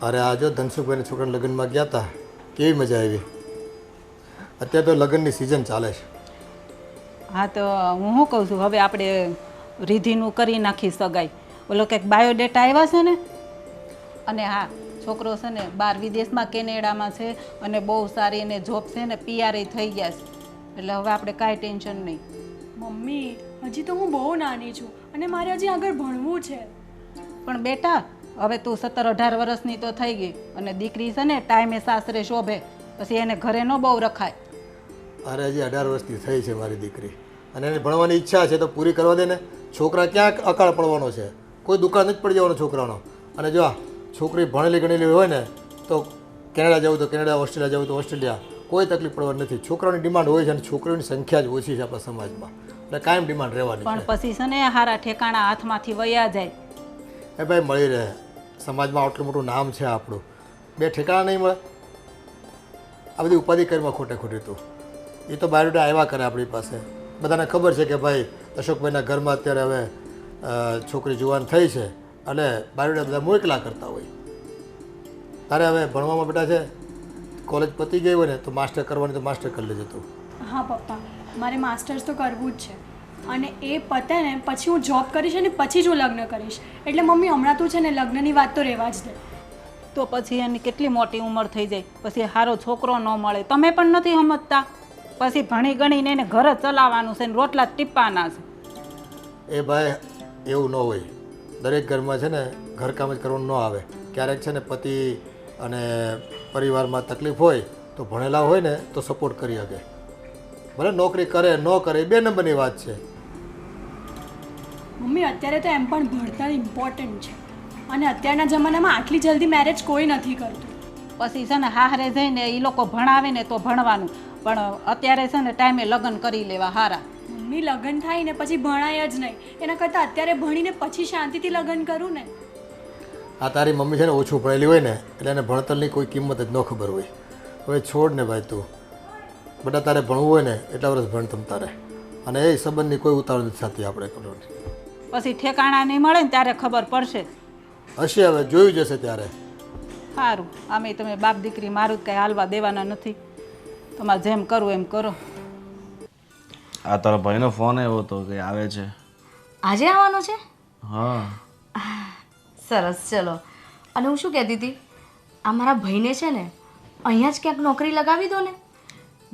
અરે આ જો ધનસુખભાઈના છોકરાના લગ્નમાં ગયા હતા, કેવી મજા આવી. અત્યારે તો લગ્નની સિઝન ચાલે છે. હા તો હું શું કહું છું, હવે આપણે રીધિનું કરી નાખી સગાઈ. ઓલો કંઈક બાયોડેટા આવ્યા છે ને. અને હા, છોકરો છે ને બહાર વિદેશમાં કેનેડામાં છે અને બહુ સારી એને જોબ છે ને પીઆરએ થઈ ગયા છે. એટલે હવે આપણે કાંઈ ટેન્શન નહીં. મમ્મી હજી તો હું બહુ નાની છું અને મારે હજી આગળ ભણવું છે. પણ બેટા, હવે તું 17-18 વર્ષની તો થઈ ગઈ અને દીકરી છે ને ટાઈમે સાસરે શોભે, પછી એને ઘરે ન બહુ રખાય. અરે હજી 18 વર્ષની થઈ છે મારી દીકરી, અને એને ભણવાની ઈચ્છા છે તો પૂરી કરવા દે ને. છોકરા ક્યાંક અકાળ પડવાનો છે, કોઈ દુકાન જ પડી જવાનો છોકરાનો. અને જો આ છોકરી ભણેલી ગણેલી હોય ને તો કેનેડા જવું તો કેનેડા, ઓસ્ટ્રેલિયા જવું તો ઓસ્ટ્રેલિયા, કોઈ તકલીફ પડવાની નથી. છોકરાઓની ડિમાન્ડ હોય છે અને છોકરીઓની સંખ્યા જ ઓછી છે આપણા સમાજમાં, એટલે કાયમ ડિમાન્ડ રહેવાની પણ છે. પછી છે ને હારા ઠેકાણા હાથમાંથી વયા જાય. એ ભાઈ મળી રહે, સમાજમાં આટલું મોટું નામ છે આપણું, બે ઠેકાણા નહીં મળે. આ બધી ઉપાધિ કરીમાં ખોટે ખોટી તું. એ તો બાયોડેટા આવ્યા કરે આપણી પાસે, બધાને ખબર છે કે ભાઈ અશોકભાઈના ઘરમાં અત્યારે હવે છોકરી જુવાન થઈ છે અને બાયોડેટા બધા મોકલા કરતા હોય. તારે હવે ભણવામાં બેટા છે, કોલેજ પતી ગઈ હોય ને તો માસ્ટર કરવાની તો માસ્ટર કરી લેજે તું. હા પપ્પા, મારે માસ્ટર્સ તો કરવું જ છે અને એ પતે ને પછી હું જોબ કરીશ અને પછી જ હું લગ્ન કરીશ. એટલે મમ્મી હમણાં તું છે ને લગ્નની વાત તો રહેવા જ દે. તો પછી એની કેટલી મોટી ઉંમર થઈ જાય, પછી સારો છોકરો ન મળે. તમે પણ નથી સમજતા. પછી ભણી ગણીને એને ઘર જ ચલાવવાનું છે ને રોટલા ટીપવાના છે. એ ભાઈ એવું ન હોય, દરેક ઘરમાં છે ને ઘરકામ જ કરવાનું ન આવે. ક્યારેક છે ને પતિ અને પરિવારમાં તકલીફ હોય તો ભણેલા હોય ને તો સપોર્ટ કરી શકે. ભલે નોકરી કરે ન કરે એ બે નંબરની વાત છે. મમ્મી અત્યારે તો એમ પણ ભણતર ઇમ્પોર્ટન્ટ છે અને અત્યારના જમાનામાં આટલી જલ્દી મેરેજ કોઈ નથી કરતું. પછી છે ને હારે જઈને એ લોકો ભણાવે ને તો ભણવાનું, પણ અત્યારે છે ને ટાઈમે લગ્ન કરી લેવા હારા. મમ્મી લગ્ન થાય ને પછી ભણાય જ નહીં, એના કરતાં અત્યારે ભણીને પછી શાંતિથી લગ્ન કરું ને. આ તારી મમ્મી છે ને ઓછું ભણેલી હોય ને એટલે એને ભણતરની કોઈ કિંમત જ ન ખબર હોય. હવે છોડ ને ભાઈ તું, બધા તારે ભણવું હોય ને એટલા વર્ષ ભણ તમ તારે, અને એ સંબંધની કોઈ ઉતાવળ નથી થતી આપણે કરવાની. પછી ઠેકાણા નહીં મળે ને ત્યારે ખબર પડશે. હશે હવે જોયું જશે ત્યારે. સારું, આમે તમે બાપ દીકરી મારું જ કાંઈ હાલવા દેવાના નથી. તમારે જેમ કરવું એમ કરો. આ તારા ભાઈનો ફોન આવ્યો હતો કે આવે છે. આજે આવવાનો છે? હા. સરસ, ચલો. અને હું શું કહેતી હતી, આ મારા ભાઈને છે ને અહીંયા જ ક્યાંક નોકરી લગાવી દો ને.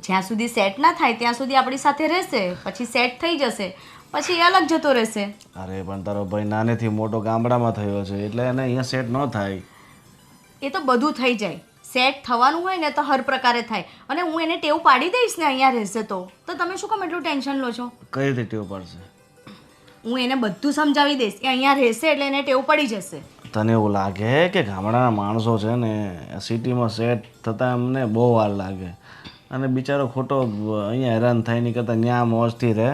જ્યાં સુધી સેટ ના થાય ત્યાં સુધી આપણી સાથે રહેશે, પછી સેટ થઈ જશે પછી એ અલગ જતો રહેશે. અરે પણ તારો ભાઈ નાનેથી મોટો ગામડામાં થયો છે એટલે એને અહીંયા સેટ ન થાય. એ તો બધું થઈ જાય. સેટ થવાનું હોય ને તો હર પ્રકારે થાય. અને હું એને ટેવ પાડી દઈશ ને અહીંયા રહેશે તો તમે શું કામ એટલું ટેન્શન લો છો? કઈ રીતે ટેવ પડશે? હું એને બધું સમજાવી દઈશ કે અહીંયા રહેશે એટલે એને ટેવ પડી જશે. તને એવું લાગે કે ગામડાના માણસો છે ને સિટીમાં સેટ થતાં એમને બહુ વાર લાગે, અને બિચારો ખોટો અહીંયા હેરાન થાય નહીં કરતાં ત્યાં મોજથી રહે,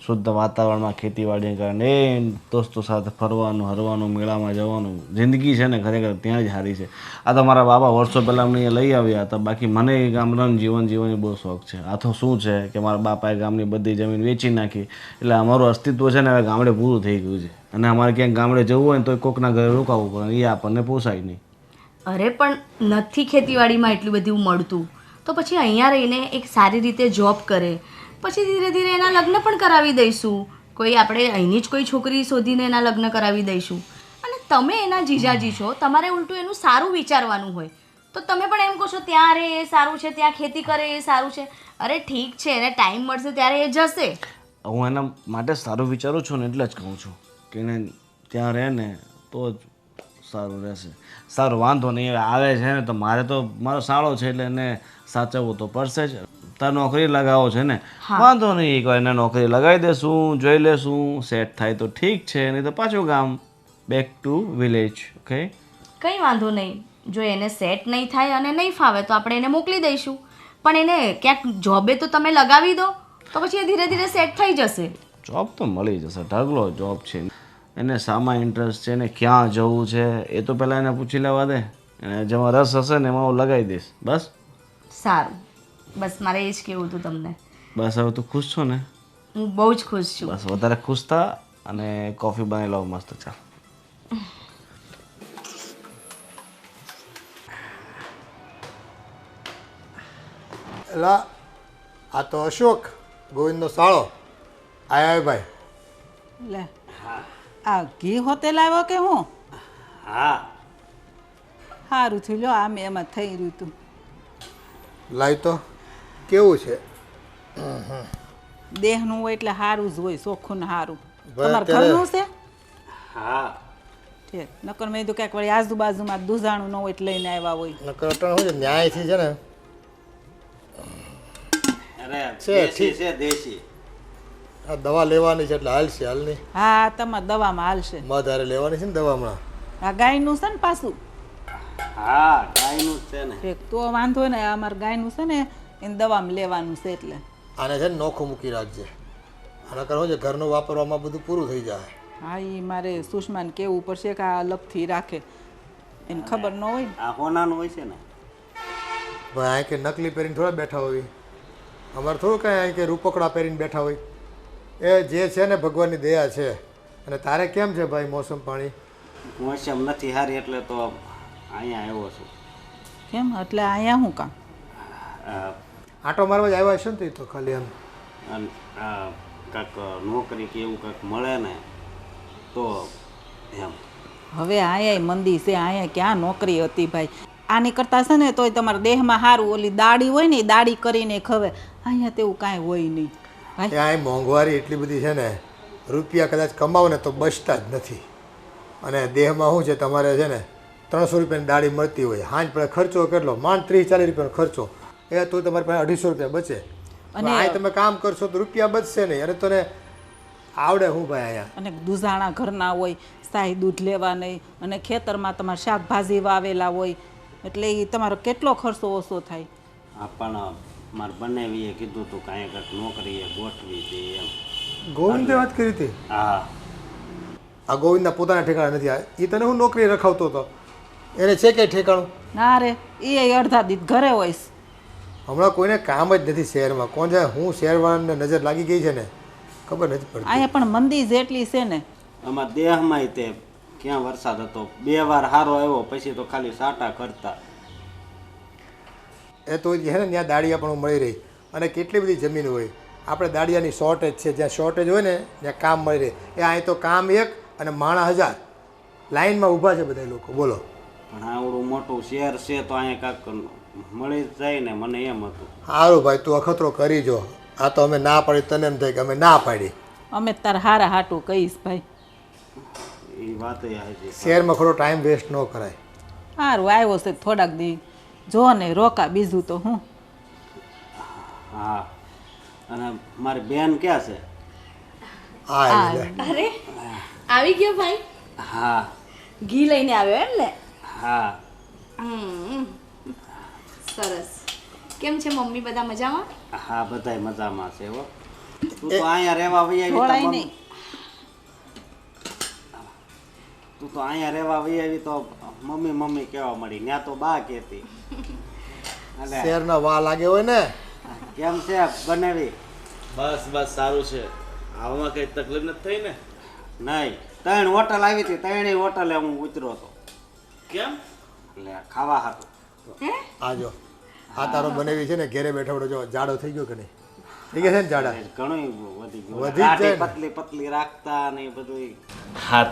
શુદ્ધ વાતાવરણમાં ખેતીવાડી કરે, એ દોસ્તો સાથે ફરવાનું હરવાનું, મેળામાં જવાનું, જિંદગી છે ને ખરેખર ત્યાં જ સારી છે. આ તો મારા બાબા વર્ષો પહેલાં અમને અહીંયા લઈ આવ્યા હતા, બાકી મને એ ગામડાનું જીવન જીવવાની બહુ શોખ છે. આ તો શું છે કે મારા બાપાએ ગામની બધી જમીન વેચી નાખી એટલે અમારું અસ્તિત્વ છે ને હવે ગામડે પૂરું થઈ ગયું છે, અને અમારે ક્યાંક ગામડે જવું હોય ને તો કોકના ઘરે રોકાવું પડે, એ આપણને પોસાય નહીં. અરે પણ નથી ખેતીવાડીમાં એટલું બધું મળતું તો પછી અહીંયા રહીને એક સારી રીતે જોબ કરે, પછી ધીરે ધીરે એના લગ્ન પણ કરાવી દઈશું. કોઈ આપણે અહીંની જ કોઈ છોકરી શોધીને એના લગ્ન કરાવી દઈશું. અને તમે એના જીજાજી છો, તમારે ઉલટું એનું સારું વિચારવાનું હોય. તો તમે પણ એમ કહો છો ત્યાં રહે એ સારું છે, ત્યાં ખેતી કરે એ સારું છે. અરે ઠીક છે, એને ટાઈમ મળશે ત્યારે એ જશે. હું એના માટે સારું વિચારું છું ને એટલે જ કહું છું કે એને ત્યાં રહે ને તો જ સારું રહેશે. સારું, વાંધો નહીં. આવે છે ને તો મારે તો મારો સાળો છે એટલે એને સાચવવું તો પડશે જ. તાર નોકરી લગાવો છે ને, વાંધો નહીં, એકવાર એને નોકરી લગાવી દેશું, જોઈ લેશું, સેટ થાય તો ઠીક છે, નહીં તો પાછું ગામ, બેક ટુ વિલેજ. ઓકે, કંઈ વાંધો નહીં. જો એને સેટ નહીં થાય અને નહીં ફાવે તો આપણે એને મોકલી દઈશું, પણ એને ક્યાંક જોબે તો તમે લગાવી દો તો પછી એ ધીરે ધીરે સેટ થઈ જશે. જોબ તો મળી જશે, ઢગલો જોબ છે. એને શામાં ઇન્ટરેસ્ટ છે ને ક્યાં જવું છે એ તો પહેલાં એને પૂછી લેવા દે, એને જેમાં રસ હશે ને એમાં હું લગાવી દઈશ. બસ સારું, બસ મારે એ જ કહેવું હતું તમને. બસ હવે તું ખુશ છો ને? હું બહુ જ ખુશ છું. બસ વધારે ખુશ થા અને કોફી બનાવી લો મસ્ત. ચાલ. એલા આ તો અશોક ગોવિંદનો સાળો આયા ભાઈ. લે આ ઘી હોતે લાવ્યો કે હું? હા સારું થયું લ્યો આમ એમાં થઈ રહ્યું તું. લાવ તો કેવું છે? દેહનું હોય એટલે સારું જ હોય, ચોખ્ખું ને સારું. ભાઈ તમારે અત્યારે- ઘરનું છે? હા ઠીક. નકર મેં કીધું ક્યાંક વળી આજુબાજુમાં દૂધાણું ન હોય એટલે લઈને આવ્યા હોય. નકર અટાણે શું છે ન્યાયથી છે ને અરે છે, દેશી ઠીક. છે દેશી. આ દવા લેવાની છે એટલે હાલશે હાલની. હા તમારે દવામાં હાલશે. મધ હારે લેવાની છે ને દવા હમણાં. આ ગાયનું છે ને પાછું? હા ગાયનું જ છે ને. ઠીક. તો વાંધો ને અમારે ગાયનું છે ને એને દવામાં લેવાનું છે એટલે. આને છે ને નોખું મૂકી રાખજે. આના કારણ શું છે ઘરનું વાપરવામાં બધું પૂરું થઈ જાય. હા એ મારે સુષ્માને કહેવું પડશે કે આ અલગથી રાખે, એને ખબર ન હોય ને. આ હોનાનું હોય છે ને. ભાઈ અહીં કે નકલી પહેરીને થોડા બેઠા હોય. અમારે થોડું કાંઈ અહીં કે રૂપકડા પહેરીને બેઠા હોય. એ જે છે ને ભગવાનની દયા છે. અને તારે કેમ છે ભાઈ મોસમ પાણી? મોસમ નથી સારી એટલે તો અહીંયા આવ્યો છું. કેમ એટલે અહીંયા શું કામ? આ, આંટો મારવા જ આવ્યા છે ને તું તો ખાલી એમ. આ કાંઈક નોકરી કે એવું કાંઈક મળે ને તો એમ. હવે અહીંયા મંદી છે, અહીંયા ક્યાં નોકરી હતી ભાઈ. આની કરતાં છે ને તોય તમારા દેહમાં સારું ઓલી દાડી હોય ને એ દાડી કરીને ખવે. અહીંયા તેવું કાંઈ હોય નહીં ભાઈ. ત્યાં મોંઘવારી એટલી બધી છે ને રૂપિયા કદાચ કમાવો ને તો બચતા જ નથી. અને દેહમાં શું છે તમારે છે ને 300 રૂપિયાની દાડી મળતી હોય, હાંજ પડે ખર્ચો કેટલો માંડ 30-40 રૂપિયાનો ખર્ચો, એ તો તમારી પાસે 250 રૂપિયા બચે. અને અહીં તમે કામ કરશો તો રૂપિયા બચશે નહીં. અને તને આવડે શું ભાઈ અહીંયા? અને દૂધાણા ઘરના હોય, શાહી દૂધ લેવા નહીં, અને ખેતરમાં તમારે શાકભાજી વાવેલા હોય એટલે એ તમારો કેટલો ખર્ચો ઓછો થાય. આ પણ મારે બનાવીએ કીધું હતું કાંઈ કાંઈક નોકરીએ ગોઠવી હતી એમ. ગોવિંદે વાત કરી હતી. હા આ ગોવિંદના પોતાના ઠેકાણા નથી. એ તને હું નોકરી રખાવતો હતો, એને છે કે ઠેકાણું? ના રે એ અડધા દીધ ઘરે હોઈશ. હમણાં કોઈને કામ જ નથી શહેરમાં. કોણ જાય હું શહેરવાળાને નજર લાગી ગઈ છે ને ખબર નથી પડતી. અહીંયા પણ મંદી જેટલી છે ને. આમાં દેહમાંય તે ક્યાં વરસાદ હતો, 2 વાર સારો આવ્યો પછી તો ખાલી સાટા કરતા. એ તો છે ને ત્યાં દાળિયા પણ મળી રહી. અને કેટલી બધી જમીન હોય. આપણે દાળિયાની શોર્ટેજ છે, જ્યાં શોર્ટેજ હોય ને ત્યાં કામ મળી રહે. એ અહીં તો કામ એક અને માણા 1000 લાઈનમાં ઊભા છે બધા લોકો. બોલો પણ આવડું મોટું શહેર છે તો અહીંયા કાંઈક મળી જ જાય ને, મને એમ હતું. સારું ભાઈ તું અખતરો કરી જો. આ તો અમે ના પાડી તને એમ થાય કે અમે ના પાડી. અમે તાર હારા હાટું કહીશ ભાઈ. એ વાત હાજી. શહેરમાં ખોટો ટાઈમ વેસ્ટ ન કરાય. સારું આવ્યો છે થોડાક દી જો ને રોકા, બીજું તો હું. હા અને મારી બેન ક્યાં છે? હા એટલે અરે આવી ગયો ભાઈ, હા ઘી લઈને આવ્યો એમ ને? હા હમ, સરસ. કેમ છે મમ્મી, બધા મજામાં? હા બધાય મજામાં છે હો. તું તો અહીંયા રહેવા વહી આવી થોડાય તો નહીં. તું તો અહીંયા રહેવા વહી આવી તો મમ્મી મમ્મી કહેવા મળી. ત્યાં તો બા કહેતી. અલે શહેરના વા લાગે હોય ને. કેમ છે બનાવી? બસ બસ સારું છે. આવવામાં કંઈ તકલીફ નથી થઈ ને? નહીં, 3 હોટલ આવી હતી, 3 હોટલે હું ઉતર્યો હતો. કેમ? એટલે ખાવા હતું. આ જો આ તારો બનેવી છે ને ઘેરે બેઠો બેઠો જો જાડો થઈ ગયો કે નહીં? થઈ ગયા છે ને જાડા? ઘણું વધી ગયું. વધી જ જાય દાઢી ને. પતલી પતલી રાખતા ને એ બધું. હા,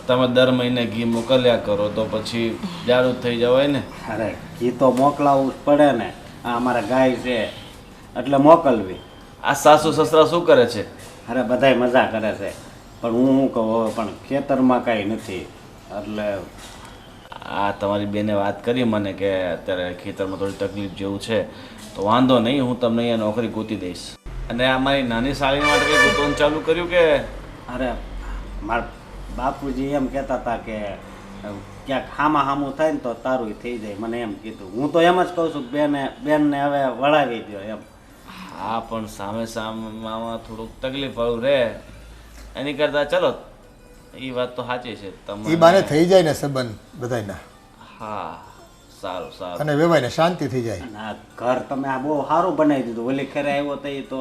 તમે દર મહિને ઘી મોકલ્યા કરો તો પછી જાડું થઈ જવાય ને. અરે ઘી તો મોકલાવવું જ પડે ને. આ અમારા ગાય છે એટલે મોકલવી. આ સાસુ સસરા શું કરે છે? અરે બધાય મજા કરે છે પણ હું શું કહું હવે, પણ ખેતરમાં કાંઈ નથી એટલે આ તમારી બેને વાત કરી મને કે અત્યારે ખેતરમાં થોડી તકલીફ જેવું છે તો વાંધો નહીં, હું તમને અહીંયા નોકરી ગોતી દઈશ. અને આ મારી નાની સાળી માટે કંઈ ગોતવાનું ચાલુ કર્યું કે? અરે મારા બાપુજી એમ કહેતા હતા કે ક્યાંક હામા હામું થાય ને તો તારું થઈ જાય, મને એમ કીધું. હું તો એમ જ કહું છું કે બેનને હવે વળાવી દો એમ. હા પણ સામે સામેમાં થોડુંક તકલીફ વાળું રહે એની કરતાં ચલો એ વાત તો સાચી છે એ બાને થઈ જાય ને સંબંધ બધાયના. હા સારું સારું. અને વેવાય ને શાંતિ થઈ જાય. અને આ ઘર તમે આ બહુ સારું બનાવી દીધું. ઓલી ખેરે આવ્યો તો એ તો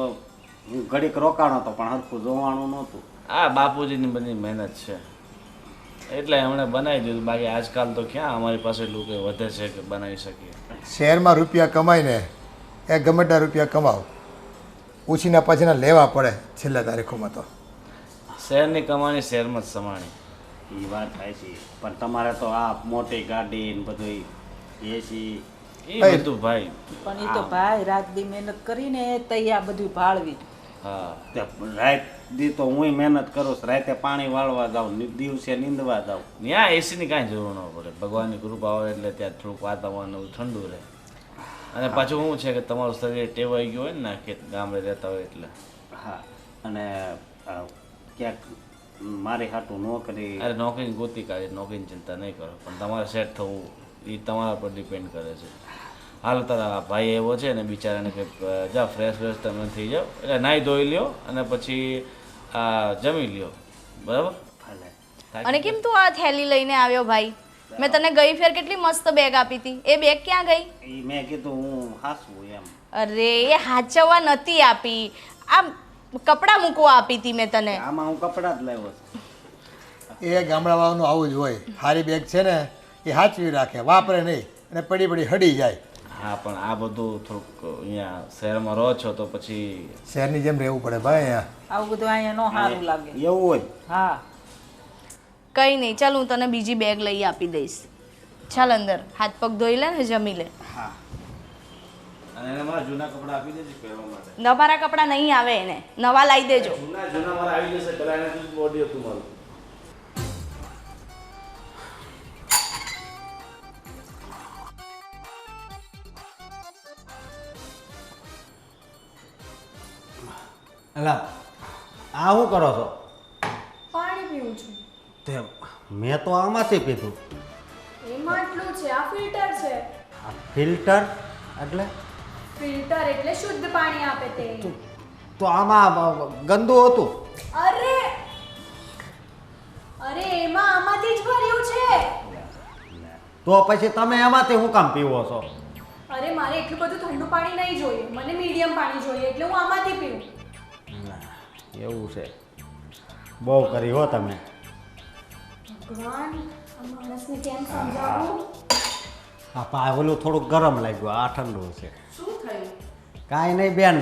હું ઘડીક રોકાણો હતો પણ હરખું જોવાનું નહોતું. આ બાપુજીની બધી મહેનત છે એટલે એમણે બનાવી દીધું. બાકી આજકાલ તો ક્યાં અમારી પાસે એટલું કંઈ વધે છે કે બનાવી શકીએ. શહેરમાં રૂપિયા કમાઈને એ ગમે તેટલા રૂપિયા કમાવ, પૂછીને પછીના લેવા પડે છેલ્લા તારીખોમાં તો. શહેરની કમાણી શહેરમાં જ સમાણી. એ વાત થાય છે, પણ તમારે તો આ મોટી ગાડી ને બધું એસી એ બધું ભાઈ. પણ એ તો ભાઈ રાત દી મહેનત કરીને તઈ આ બધું ભાળવી. હા, તે રાત દી તો હું મહેનત કરું છું, રાતે પાણી વાળવા જાઉં, દિવસે નીંદવા જાઉં. ત્યાં એસીની કાંઈ જરૂર ન પડે. ભગવાનની કૃપા હોય એટલે ત્યાં થોડુંક વાતાવરણ એવું ઠંડુ રહે. અને પાછું શું છે કે તમારું શરીર ટેવાઈ ગયું હોય ને કે ગામડે રહેતા હોય એટલે. હા, અને ક્યાંક મારી હાટું નોકરી. અરે નોકરીની ગોતી કાઢી, નોકરીની ચિંતા નહીં કરો, પણ તમારે સેટ થવું એ તમારા પર ડિપેન્ડ કરે છે. હાલ તારા ભાઈ એવો છે ને બિચારાને કે જા ફ્રેશ તમે થઈ જાઓ, એટલે નાહી ધોઈ લ્યો અને પછી જમી લ્યો, બરાબર? ભલે. અને કેમ તું આ થેલી લઈને આવ્યો ભાઈ? મેં તને ગઈ ફેર કેટલી મસ્ત બેગ આપી હતી, એ બેગ ક્યાં ગઈ? એ મેં કીધું હું હાસવું એમ. અરે એ હાચવવા નથી આપી, આ કપડાં મૂકવા આપી હતી મેં તને. આમાં હું કપડાં જ લાવ્યો છું. એ ગામડાવાળાનું આવું જ હોય. સારી બેગ છે ને એ સાચવી રાખે, વાપરે નહીં અને પડી પડી હડી જાય. હા, પણ આ બધું થોડુંક અહીંયા શહેરમાં રહો છો તો પછી શહેરની જેમ રહેવું પડે ભાઈ અહીંયા. આવું બધું અહીંયા ન સારું લાગે. એવું હોય. હા, કંઈ નહીં, ચાલ હું તને બીજી બેગ લઈ આપી દઈશ. ચાલ અંદર હાથ પગ ધોઈ લે ને જમી લે. હા. અને એને મારા જૂના કપડાં આપી દેજો પહેરવા માટે. નવારા કપડાં નહીં આવે એને, નવા લાવી દેજો. જૂના મારા આવી જશે, પેલા એને બોડી હતું મારું. એલા આ શું કરો છો? પાણી પીવું છું. તે મેં તો આમાંથી પીધું. એમાં આટલું છે, આ ફિલ્ટર છે. આ ફિલ્ટર એટલે? ફિલ્ટર એટલે શુદ્ધ પાણી આપે તે. તો આમાં ગંદુ હતું. અરે અરે એમાં આમાંથી જ ભર્યું છે. તો પછી તમે એમાંથી શું કામ પીવો છો? અરે મારે એટલું બધું ઠંડુ પાણી નહીં જોઈએ, મને મીડિયમ પાણી જોઈએ, એટલે હું આમાંથી પીવું. એવું છે, બહુ કરી હો તમે. ભગવાન, આ માણસને કેમ સમજાવું? આ ઓલું થોડુંક ગરમ લાગ્યું, આ ઠંડુ છે. શું થયું? કાંઈ નહીં બેન,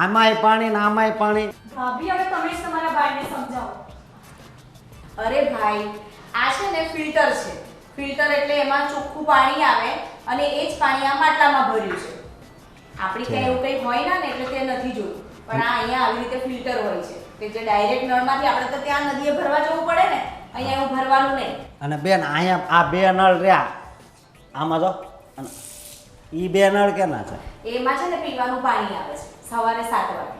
આમાંય પાણી ને આમાંય પાણી. ભાભી, હવે તમે જ તમારા ભાઈને સમજાવો. અરે ભાઈ, આ છે ને ફિલ્ટર છે. ફિલ્ટર એટલે એમાં ચોખ્ખું પાણી આવે અને એ જ પાણી આ માટલામાં ભર્યું છે. આપણી ત્યાં એવું કંઈ હોય ના ને એટલે તે નથી જોયું, પણ આ અહીંયા આવી રીતે ફિલ્ટર હોય છે કે જે ડાયરેક્ટ નળમાંથી આપણે તો ત્યાં નદીએ ભરવા જવું પડે ને, અહીંયા એવું ભરવાનું નહીં. અને બેન અહીંયા આ બે નળ રહ્યા, આમાં જો, અને ઈ બે નળ કેના છે? એમાં છે ને પીવાનું પાણી આવે છે સવારે 7 વાગે.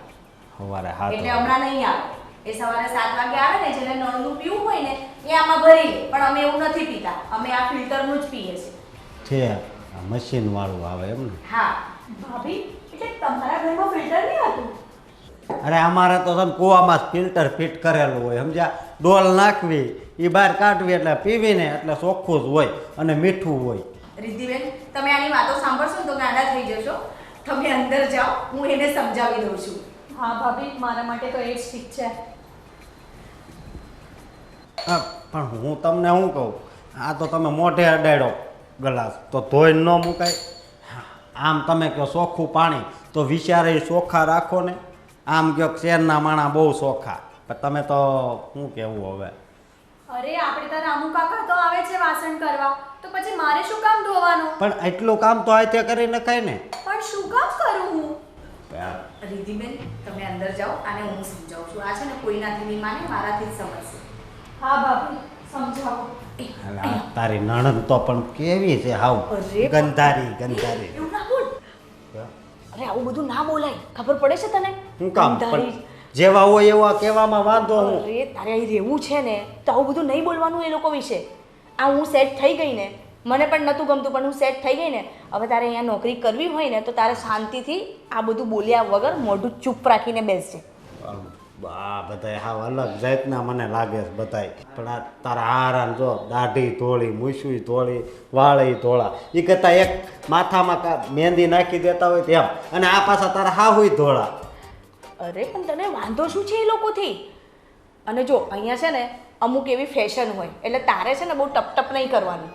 સવારે હાથ એટલે હમણાં નહીં આવે, એ સવારે 7 વાગે આવે ને, જેને નળનું પીવું હોય ને એ આમાં ભરી લે. પણ અમે એવું નથી પીતા, અમે આ ફિલ્ટરનું જ પીએ છીએ. છે આ મશીન વાળું આવે એમ ને? હા. ભાભી, એટલે તમારા ઘરમાં ફિલ્ટર નહીં હતું? અરે અમારે તો છે ને કૂવામાં ફિલ્ટર ફિટ કરેલું હોય, સમજ્યા? ડોલ નાખવી, એ બહાર કાઢવી એટલે પીવીને એટલે ચોખ્ખું જ હોય અને મીઠું હોય. રિદ્ધિબેન, તમે આની વાતો સાંભળશો ને તો ગાંડા થઈ જશો. તમે અંદર જાઓ, હું એને સમજાવી દઉં છું. હા ભાભી, મારા માટે તો એ જ ઠીક છે. હા, પણ હું તમને શું કહું, આ તો તમે મોઢે અડાડ્યો ગ્લાસ તો ધોઈને ન મુકાય. આમ તમે કહો ચોખ્ખું પાણી તો વિચારે ચોખ્ખા રાખો ને. આમ કહો શહેરના માણા બહુ ચોખ્ખા, પણ તમે તો શું કહેવું હવે? અરે આપણે તારા અમુક કાકા તો આવે છે વાસણ કરવા, તો પછી મારે શું કામ ધોવાનું? પણ એટલું કામ તો આતે કરી નખાય ને. પણ શું કામ કરું હું? રિદ્ધિબેન, તમે અંદર જાઓ, આને હું સમજાવું છું. આ છે ને કોઈનાથી નહીં માને, મારાથી જ સમજશે. હા ભાભી, સમજાવો. અલા, તારી નણંદ તો પણ કેવી છે, હાવ અરે, ગંધારી ગંધારી. એવું ના બોલ. અરે આવું બધું ના બોલાય, ખબર પડે છે તને? શું કામ? ગંધારી. પણ જેવા હોય એવા કહેવામાં વાંધો હું. અરે તારે અહીં રહેવું છે ને તો આવું બધું નહીં બોલવાનું એ લોકો વિશે. આ હું સેટ થઈ ગઈ ને, મને પણ નહોતું ગમતું પણ હું સેટ થઈ ગઈ ને, હવે તારે અહીંયા નોકરી કરવી હોય ને તો તારે શાંતિથી આ બધું બોલ્યા વગર મોઢું ચૂપ રાખીને બેસજે. આ બધાય હાવ અલગ જાતના મને લાગે છે બધાય. પણ આ તારા હારાન જો દાઢી ધોળી, મૂછું ધોળી, વાળી ધોળા, એ કરતાં એક માથામાં મહેંદી નાખી દેતા હોય તેમ, અને આ પાછા તારા હાહુય ધોળા. અરે પણ તને વાંધો શું છે એ લોકોથી? અને જો અહીંયા છે ને અમુક એવી ફેશન હોય એટલે તારે છે ને બહુ ટપ નહીં કરવાની.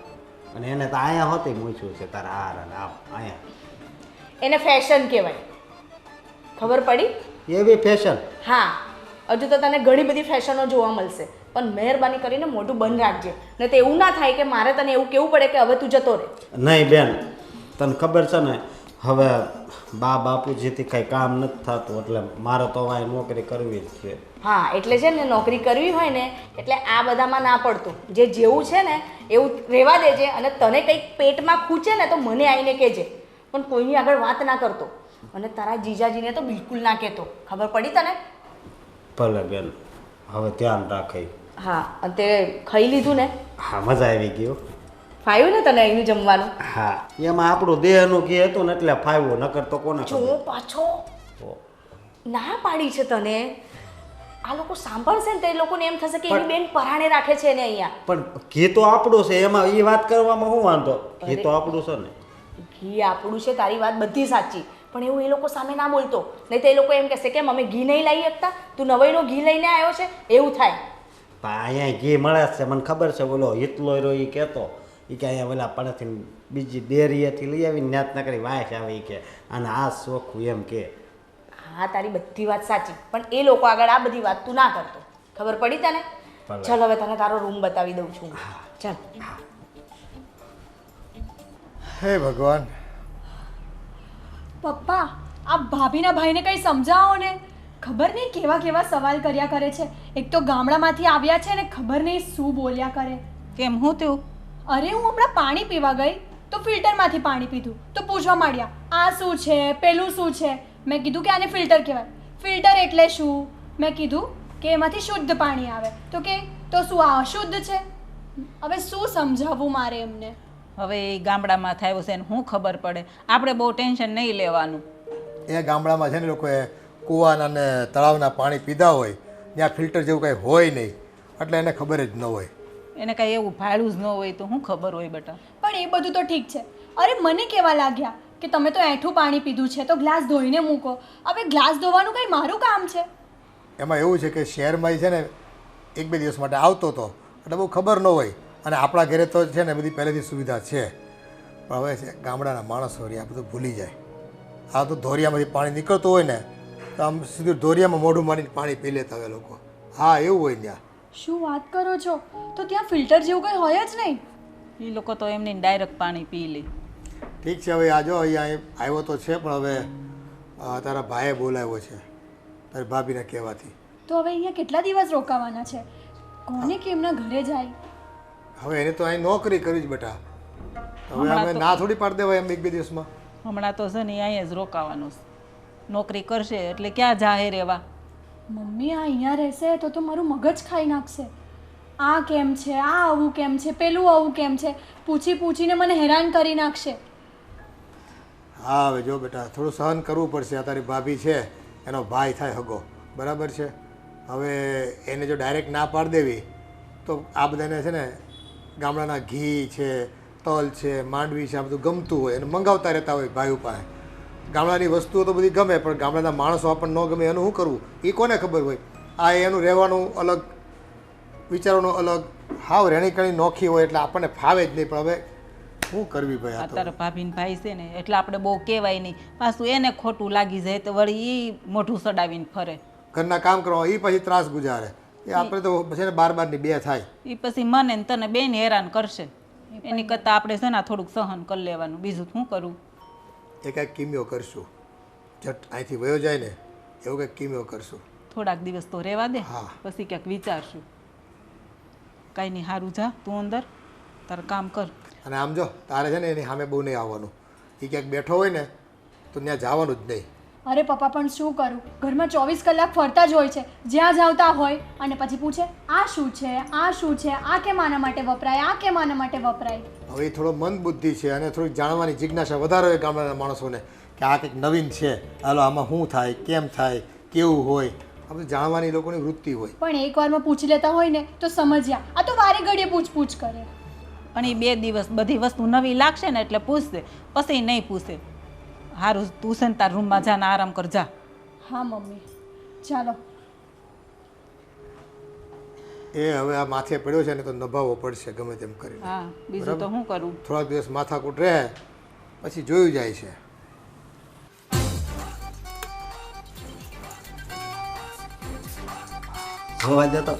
અને એને તો અહીંયા હોતી મૂછું છે તારા હારાન, આમ અહીંયા. એને ફેશન કહેવાય. ખબર પડી? એવી ફેશન હા, હજુ તો તને ઘણી બધી ફેશનો જોવા મળશે, પણ મહેરબાની કરીને મોઢું બંધ રાખજે, નહીં તો એવું ના થાય કે મારે તને એવું કહેવું પડે કે હવે તું જતો રહે. નહીં બેન, તને ખબર છે ને હવે બા બાપુજીથી કંઈ કામ નથી થતું, એટલે મારે તો અહીં નોકરી કરવી જ છે. હા, એટલે છે ને નોકરી કરવી હોય ને એટલે આ બધામાં ના પડતું, જે જેવું છે ને એવું રહેવા દેજે, અને તને કંઈક પેટમાં ખૂચે ને તો મને આવીને કહેજે, પણ કોઈની આગળ વાત ના કરતો, અને તારા જીજાજીને તો બિલકુલ ના કહેતો. ખબર પડી તને? ભલે બેન, હવે ધ્યાન રાખે. હા, અને તે ખાઈ લીધું ને? હા, મજા આવી ગયો. ફાવ્યું ને તને અહીંનું જમવાનું? હા, એમાં આપણું દેહનું ઘી હતું ને એટલે ફાવ્યું, નકર તો કોને જો ખબર. પાછો ના પાડી છે તને. આ લોકો સાંભળશે ને તો એ લોકોને એમ થશે કે એની બેન પરાણે રાખે છે ને અહીંયા. પણ ઘી તો આપણું છે, એમાં એ વાત કરવામાં શું વાંધો? ઘી તો આપણું છે ને. ઘી આપણું છે, તારી વાત બધી સાચી, પણ એવું એ લોકો સામે ના બોલતો, નહીં તો એ લોકો એમ કહેશે કે અમે ઘી નહીં લાવી શકતા, તું નવાઈનો ઘી લઈને આવ્યો છે, એવું થાય. પણ અહીંયા ઘી મળે જ છે, મને ખબર છે. બોલો હિતલો રહ્યો એ કહેતો એ કે અહીંયા ઓલા પડેથી બીજી ડેરીએથી લઈ આવીને ન્યાત ન કરી વાંચ આવે કે અને આ શોખું એમ કે. હા, તારી બધી વાત સાચી, પણ એ લોકો આગળ આ બધી વાત તું ના કરતો. ખબર પડી તને? ભલે. ચાલ હવે તને તારો રૂમ બતાવી દઉં છું. ચાલ. હે ભગવાન, પપ્પા, આ ભાભીના ભાઈને કંઈ સમજાવો ને. ખબર નહીં કેવા કેવા સવાલ કર્યા કરે છે. એક તો ગામડામાંથી આવ્યા છે ને ખબર નહીં શું બોલ્યા કરે. કેમ હું થયું? અરે હું હમણાં પાણી પીવા ગઈ તો ફિલ્ટરમાંથી પાણી પીધું તો પૂછવા માંડ્યા આ શું છે, પેલું શું છે. મેં કીધું કે આને ફિલ્ટર કહેવાય. ફિલ્ટર એટલે શું? મેં કીધું કે એમાંથી શુદ્ધ પાણી આવે. તો કે તો શું આ અશુદ્ધ છે? હવે શું સમજાવવું મારે એમને? હવે એ ગામડામાં થયું છે ને શું ખબર પડે? આપણે બહુ ટેન્શન નહીં લેવાનું. એ ગામડામાં છે ને લોકોએ કૂવાના ને તળાવના પાણી પીધા હોય, ત્યાં ફિલ્ટર જેવું કંઈ હોય નહીં, એટલે એને ખબર જ ન હોય. એને કાંઈ એવું ભાડું જ ન હોય તો શું ખબર હોય બેટા? પણ એ બધું તો ઠીક છે. અરે મને કહેવા લાગ્યા કે તમે તો એઠું પાણી પીધું છે તો ગ્લાસ ધોઈને મૂકો. હવે ગ્લાસ ધોવાનું કંઈ મારું કામ છે? એમાં એવું છે કે શહેરમાં છે ને એક બે દિવસ માટે આવતો હતો એટલે બહુ ખબર ન હોય, અને આપણા ઘરે તો છે ને બધી પહેલેથી સુવિધા છે, પણ હવે છે ગામડાના માણસો આ બધું ભૂલી જાય. આ તો ધોરિયામાંથી પાણી નીકળતું હોય ને તો આમ સીધું ધોરિયામાં મોઢું મારીને પાણી પી લેતા હોય લોકો. હા, એવું હોય ત્યાં. શું વાત કરો છો? તો ત્યાં ફિલ્ટર જેવું કંઈ હોય જ નહીં. એ લોકો તો એમની ડાયરેક્ટ પાણી પી લે. ઠીક છે, હવે આજો અહીંયા આવ્યો તો છે, પણ હવે તારા ભાઈએ બોલાવ્યો છે તારી ભાભીને કહેવાથી. તો હવે અહીંયા કેટલા દિવસ રોકાવાના છે? કોને કે એમના ઘરે જાય? હવે એને તો અહીં નોકરી કરી જ બેટા. હવે અમે ના થોડી પાડી દેવાય એમ એક બે દિવસમાં. હમણાં તો છે ને અહીંયા જ રોકાવાનું છે. નોકરી કરશે એટલે ક્યાં જાહે રહેવા? મમ્મી આ અહીંયા રહેશે તો મારું મગજ ખાઈ નાખશે. આ કેમ છે, આ આવું કેમ છે, પેલું આવું કેમ છે, પૂછી પૂછીને મને હેરાન કરી નાખશે. હા, હવે જો બેટા થોડું સહન કરવું પડશે. આ તારી ભાભી છે એનો ભાઈ થાય હગો, બરાબર છે. હવે એને જો ડાયરેક્ટ ના પાડી દેવી તો આ બધાને છે ને ગામડાના ઘી છે, તલ છે, માંડવી છે, આ બધું ગમતું હોય એને મંગાવતા રહેતા હોય ભાઈઓ પાસે. ગામડાની વસ્તુઓ તો બધી ગમે, પણ ગામડાના માણસો આપણને ન ગમે એનું શું કરવું એ કોને ખબર હોય. આ એનું રહેવાનું અલગ, વિચારવાનું અલગ, હાવ રહેણીકરણી નોખી હોય એટલે આપણને ફાવે જ નહીં. પણ હવે શું કરવી ભાઈ? આ તો તારા ભાભીને ભાઈ છે ને એટલે આપણે બહુ કહેવાય નહીં, પાછું એને ખોટું લાગી જાય તો વળી એ મોઢું સડાવીને ફરે. ઘરના કામ કરવા એ પછી ત્રાસ ગુજારે. એ આપણે તો છે ને બાર-બારની બે થાય. એ પછી મને ને તને બેન હેરાન કરશે. એની કરતાં આપણે છે ને થોડુંક સહન કરી લેવાનું. બીજું શું કરવું? એ કાંઈક કિમ્યો કરશું, જટ અહીંથી વયો જાય ને એવું કંઈક કિમ્યો કરશું. થોડાક દિવસ તો રહેવા દે, હા. પછી ક્યાંક વિચારશું. કાંઈ નહીં, સારું જા તું અંદર તારું કામ કર. અને આમ જો તારે છે ને એની સામે બહુ નહીં આવવાનું. એ ક્યાંક બેઠો હોય ને તો ત્યાં જવાનું જ નહીં. અરે પપ્પા પણ શું કરું, ઘરમાં 24 કલાક ફરતા જ હોય છે. જ્યાં જાવતા હોય અને પછી પૂછે આ શું છે, આ શું છે, આ કેમ આના માટે વપરાય, આ કેમ આના માટે વપરાય. હવે એ થોડો મંદ બુદ્ધિ છે અને થોડીક જાણવાની જિજ્ઞાસા વધારે હોય ગામડાના માણસોને કે આ કંઈક નવીન છે, હાલો આમાં શું થાય, કેમ થાય, કેવું હોય, આ બધું જાણવાની એ લોકોની વૃત્તિ હોય. પણ એકવારમાં પૂછી લેતા હોય ને તો સમજ્યા. આ તો વારે ઘડીએ પૂછપૂછ કરે. પણ એ 2 દિવસ બધી વસ્તુ નવી લાગશે ને એટલે પૂછશે, પછી નહીં પૂછે. સારું, તું છે ને તાર રૂમમાં જા ને આરામ કર જા. હા મમ્મી, ચાલો. એ હવે આ માથે પડ્યો છે ને તો નભાવવો પડશે ગમે તેમ કરીને. હા, બીજું તો શું કરું? થોડાક દિવસ માથાકૂટ રહે પછી જોયું જાય છે. ધોવા દે તો.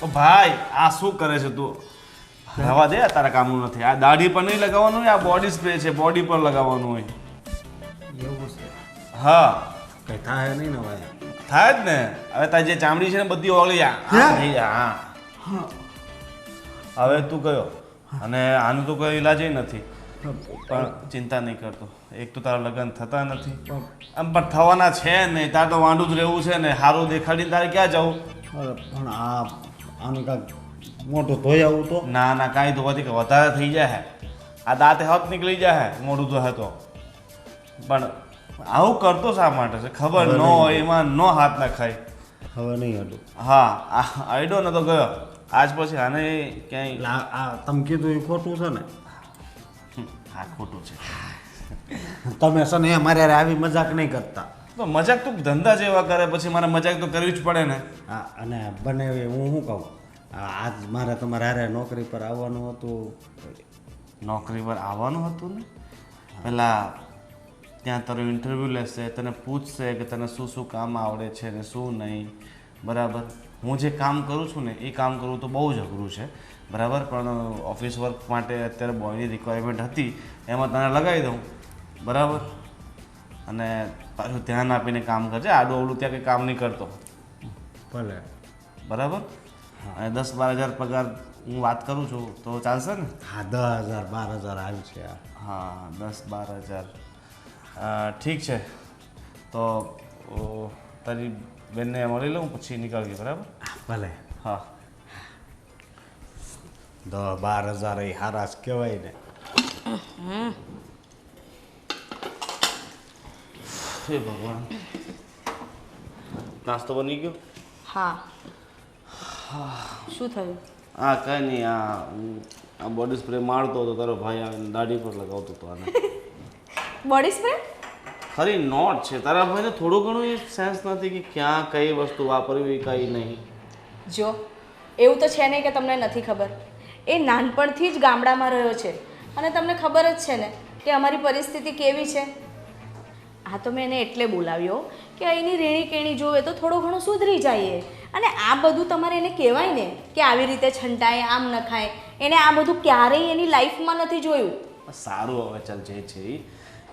ઓ ભાઈ આ શું કરે છે તું? રવા દે, તારા કામનું નથી. આ દાઢી પર નહીં લગાવવાનું હોય, આ બોડી સ્પ્રે છે, બોડી પર લગાવવાનું હોય. એવું છે. હા કઈ થાય નહીં ને ભાઈ. થાય જ ને. હવે તારી જે ચામડી છે ને બધી ઓગળી થઈ જાય. હા હવે તું કયો, અને આનું તો કોઈ ઈલાજ નથી. પણ ચિંતા નહીં કરતો. એક તો તારા લગ્ન થતા નથી, આમ પણ થવાના છે નહીં. તારે તો વાંઢું જ રહેવું છે ને. સારું દેખાડીને તારે ક્યાં જવું? અરે પણ આનું કાંઈક મોટું ધોઈ આવું તો. ના ના, કાંઈ ધોવાથી કે વધારે થઈ જાય. આ દાંતે હાથ નીકળી જાય મોઢું ધોહે તો. પણ આવું કરતો શા માટે છે ખબર ન હોય, એમાં ન હાથ ના ખાય. હવે નહીં હટું. હા આઈડો ને તો ગયો. આજ પછી આને ક્યાંય એટલે આ તમે કીધું એ ખોટું છે ને. હા ખોટું છે. તમે છે ને મારે હારે આવી મજાક નહીં કરતા. તો મજાક તું ધંધા જેવા કરે પછી મારે મજાક તો કરવી જ પડે ને. હા અને બને એવી હું શું કહું, આજ મારે તમારે હારે નોકરી પર આવવાનું હતું. નોકરી પર આવવાનું હતું ને, પેલા ત્યાં તારું ઇન્ટરવ્યૂ લેશે, તને પૂછશે કે તને શું શું કામ આવડે છે ને શું નહીં. બરાબર, હું જે કામ કરું છું ને એ કામ કરવું તો બહુ જ અઘરું છે. બરાબર, પણ ઓફિસ વર્ક માટે અત્યારે બોયની રિક્વાયરમેન્ટ હતી, એમાં તને લગાવી દઉં. બરાબર, અને પાછું ધ્યાન આપીને કામ કરજે. આડું અવળું ત્યાં કંઈ કામ નહીં કરતો. ભલે. બરાબર, અને 10-12 હજાર પગાર હું વાત કરું છું તો ચાલશે ને? હા 10,000-12,000 આવ્યું છે. હા 10-12 હજાર ઠીક છે. તો તારી બેનને મળી લઉં પછી નીકળીએ. બરાબર ભલે. હા 10,000-12,000 એ હારા જ કહેવાય ને. હે ભગવાન, નાસ્તો બની ગયો? હા. શું થયું? હા કાંઈ નહીં. આ બોડી સ્પ્રે મારતો હતો, તારો ભાઈ આવીને દાઢી પર લગાવતો હતો આને. Body spray? ખરી નોટ છે. તારા ભાઈને થોડું ઘણું એ સેન્સ નથી કે ક્યાં કઈ વસ્તુ વાપરવી કઈ નહીં. જો એવું તો છે નહીં કે તમને નથી ખબર. એ નાનપણથી જ ગામડામાં રહ્યો છે અને તમને ખબર જ છે ને કે અમારી પરિસ્થિતિ કેવી છે. આ તો મેં એને એટલે બોલાવ્યો કે અહીંની રેણી કેણી જોવે તો થોડું ઘણું સુધરી જઈએ. અને આ બધું તમારે એને કહેવાય ને કે આવી રીતે છંટાય, આમ ન ખાય. એને આ બધું ક્યારેય એની લાઈફમાં નથી જોયું. સારું, હવે ચાલ જે છે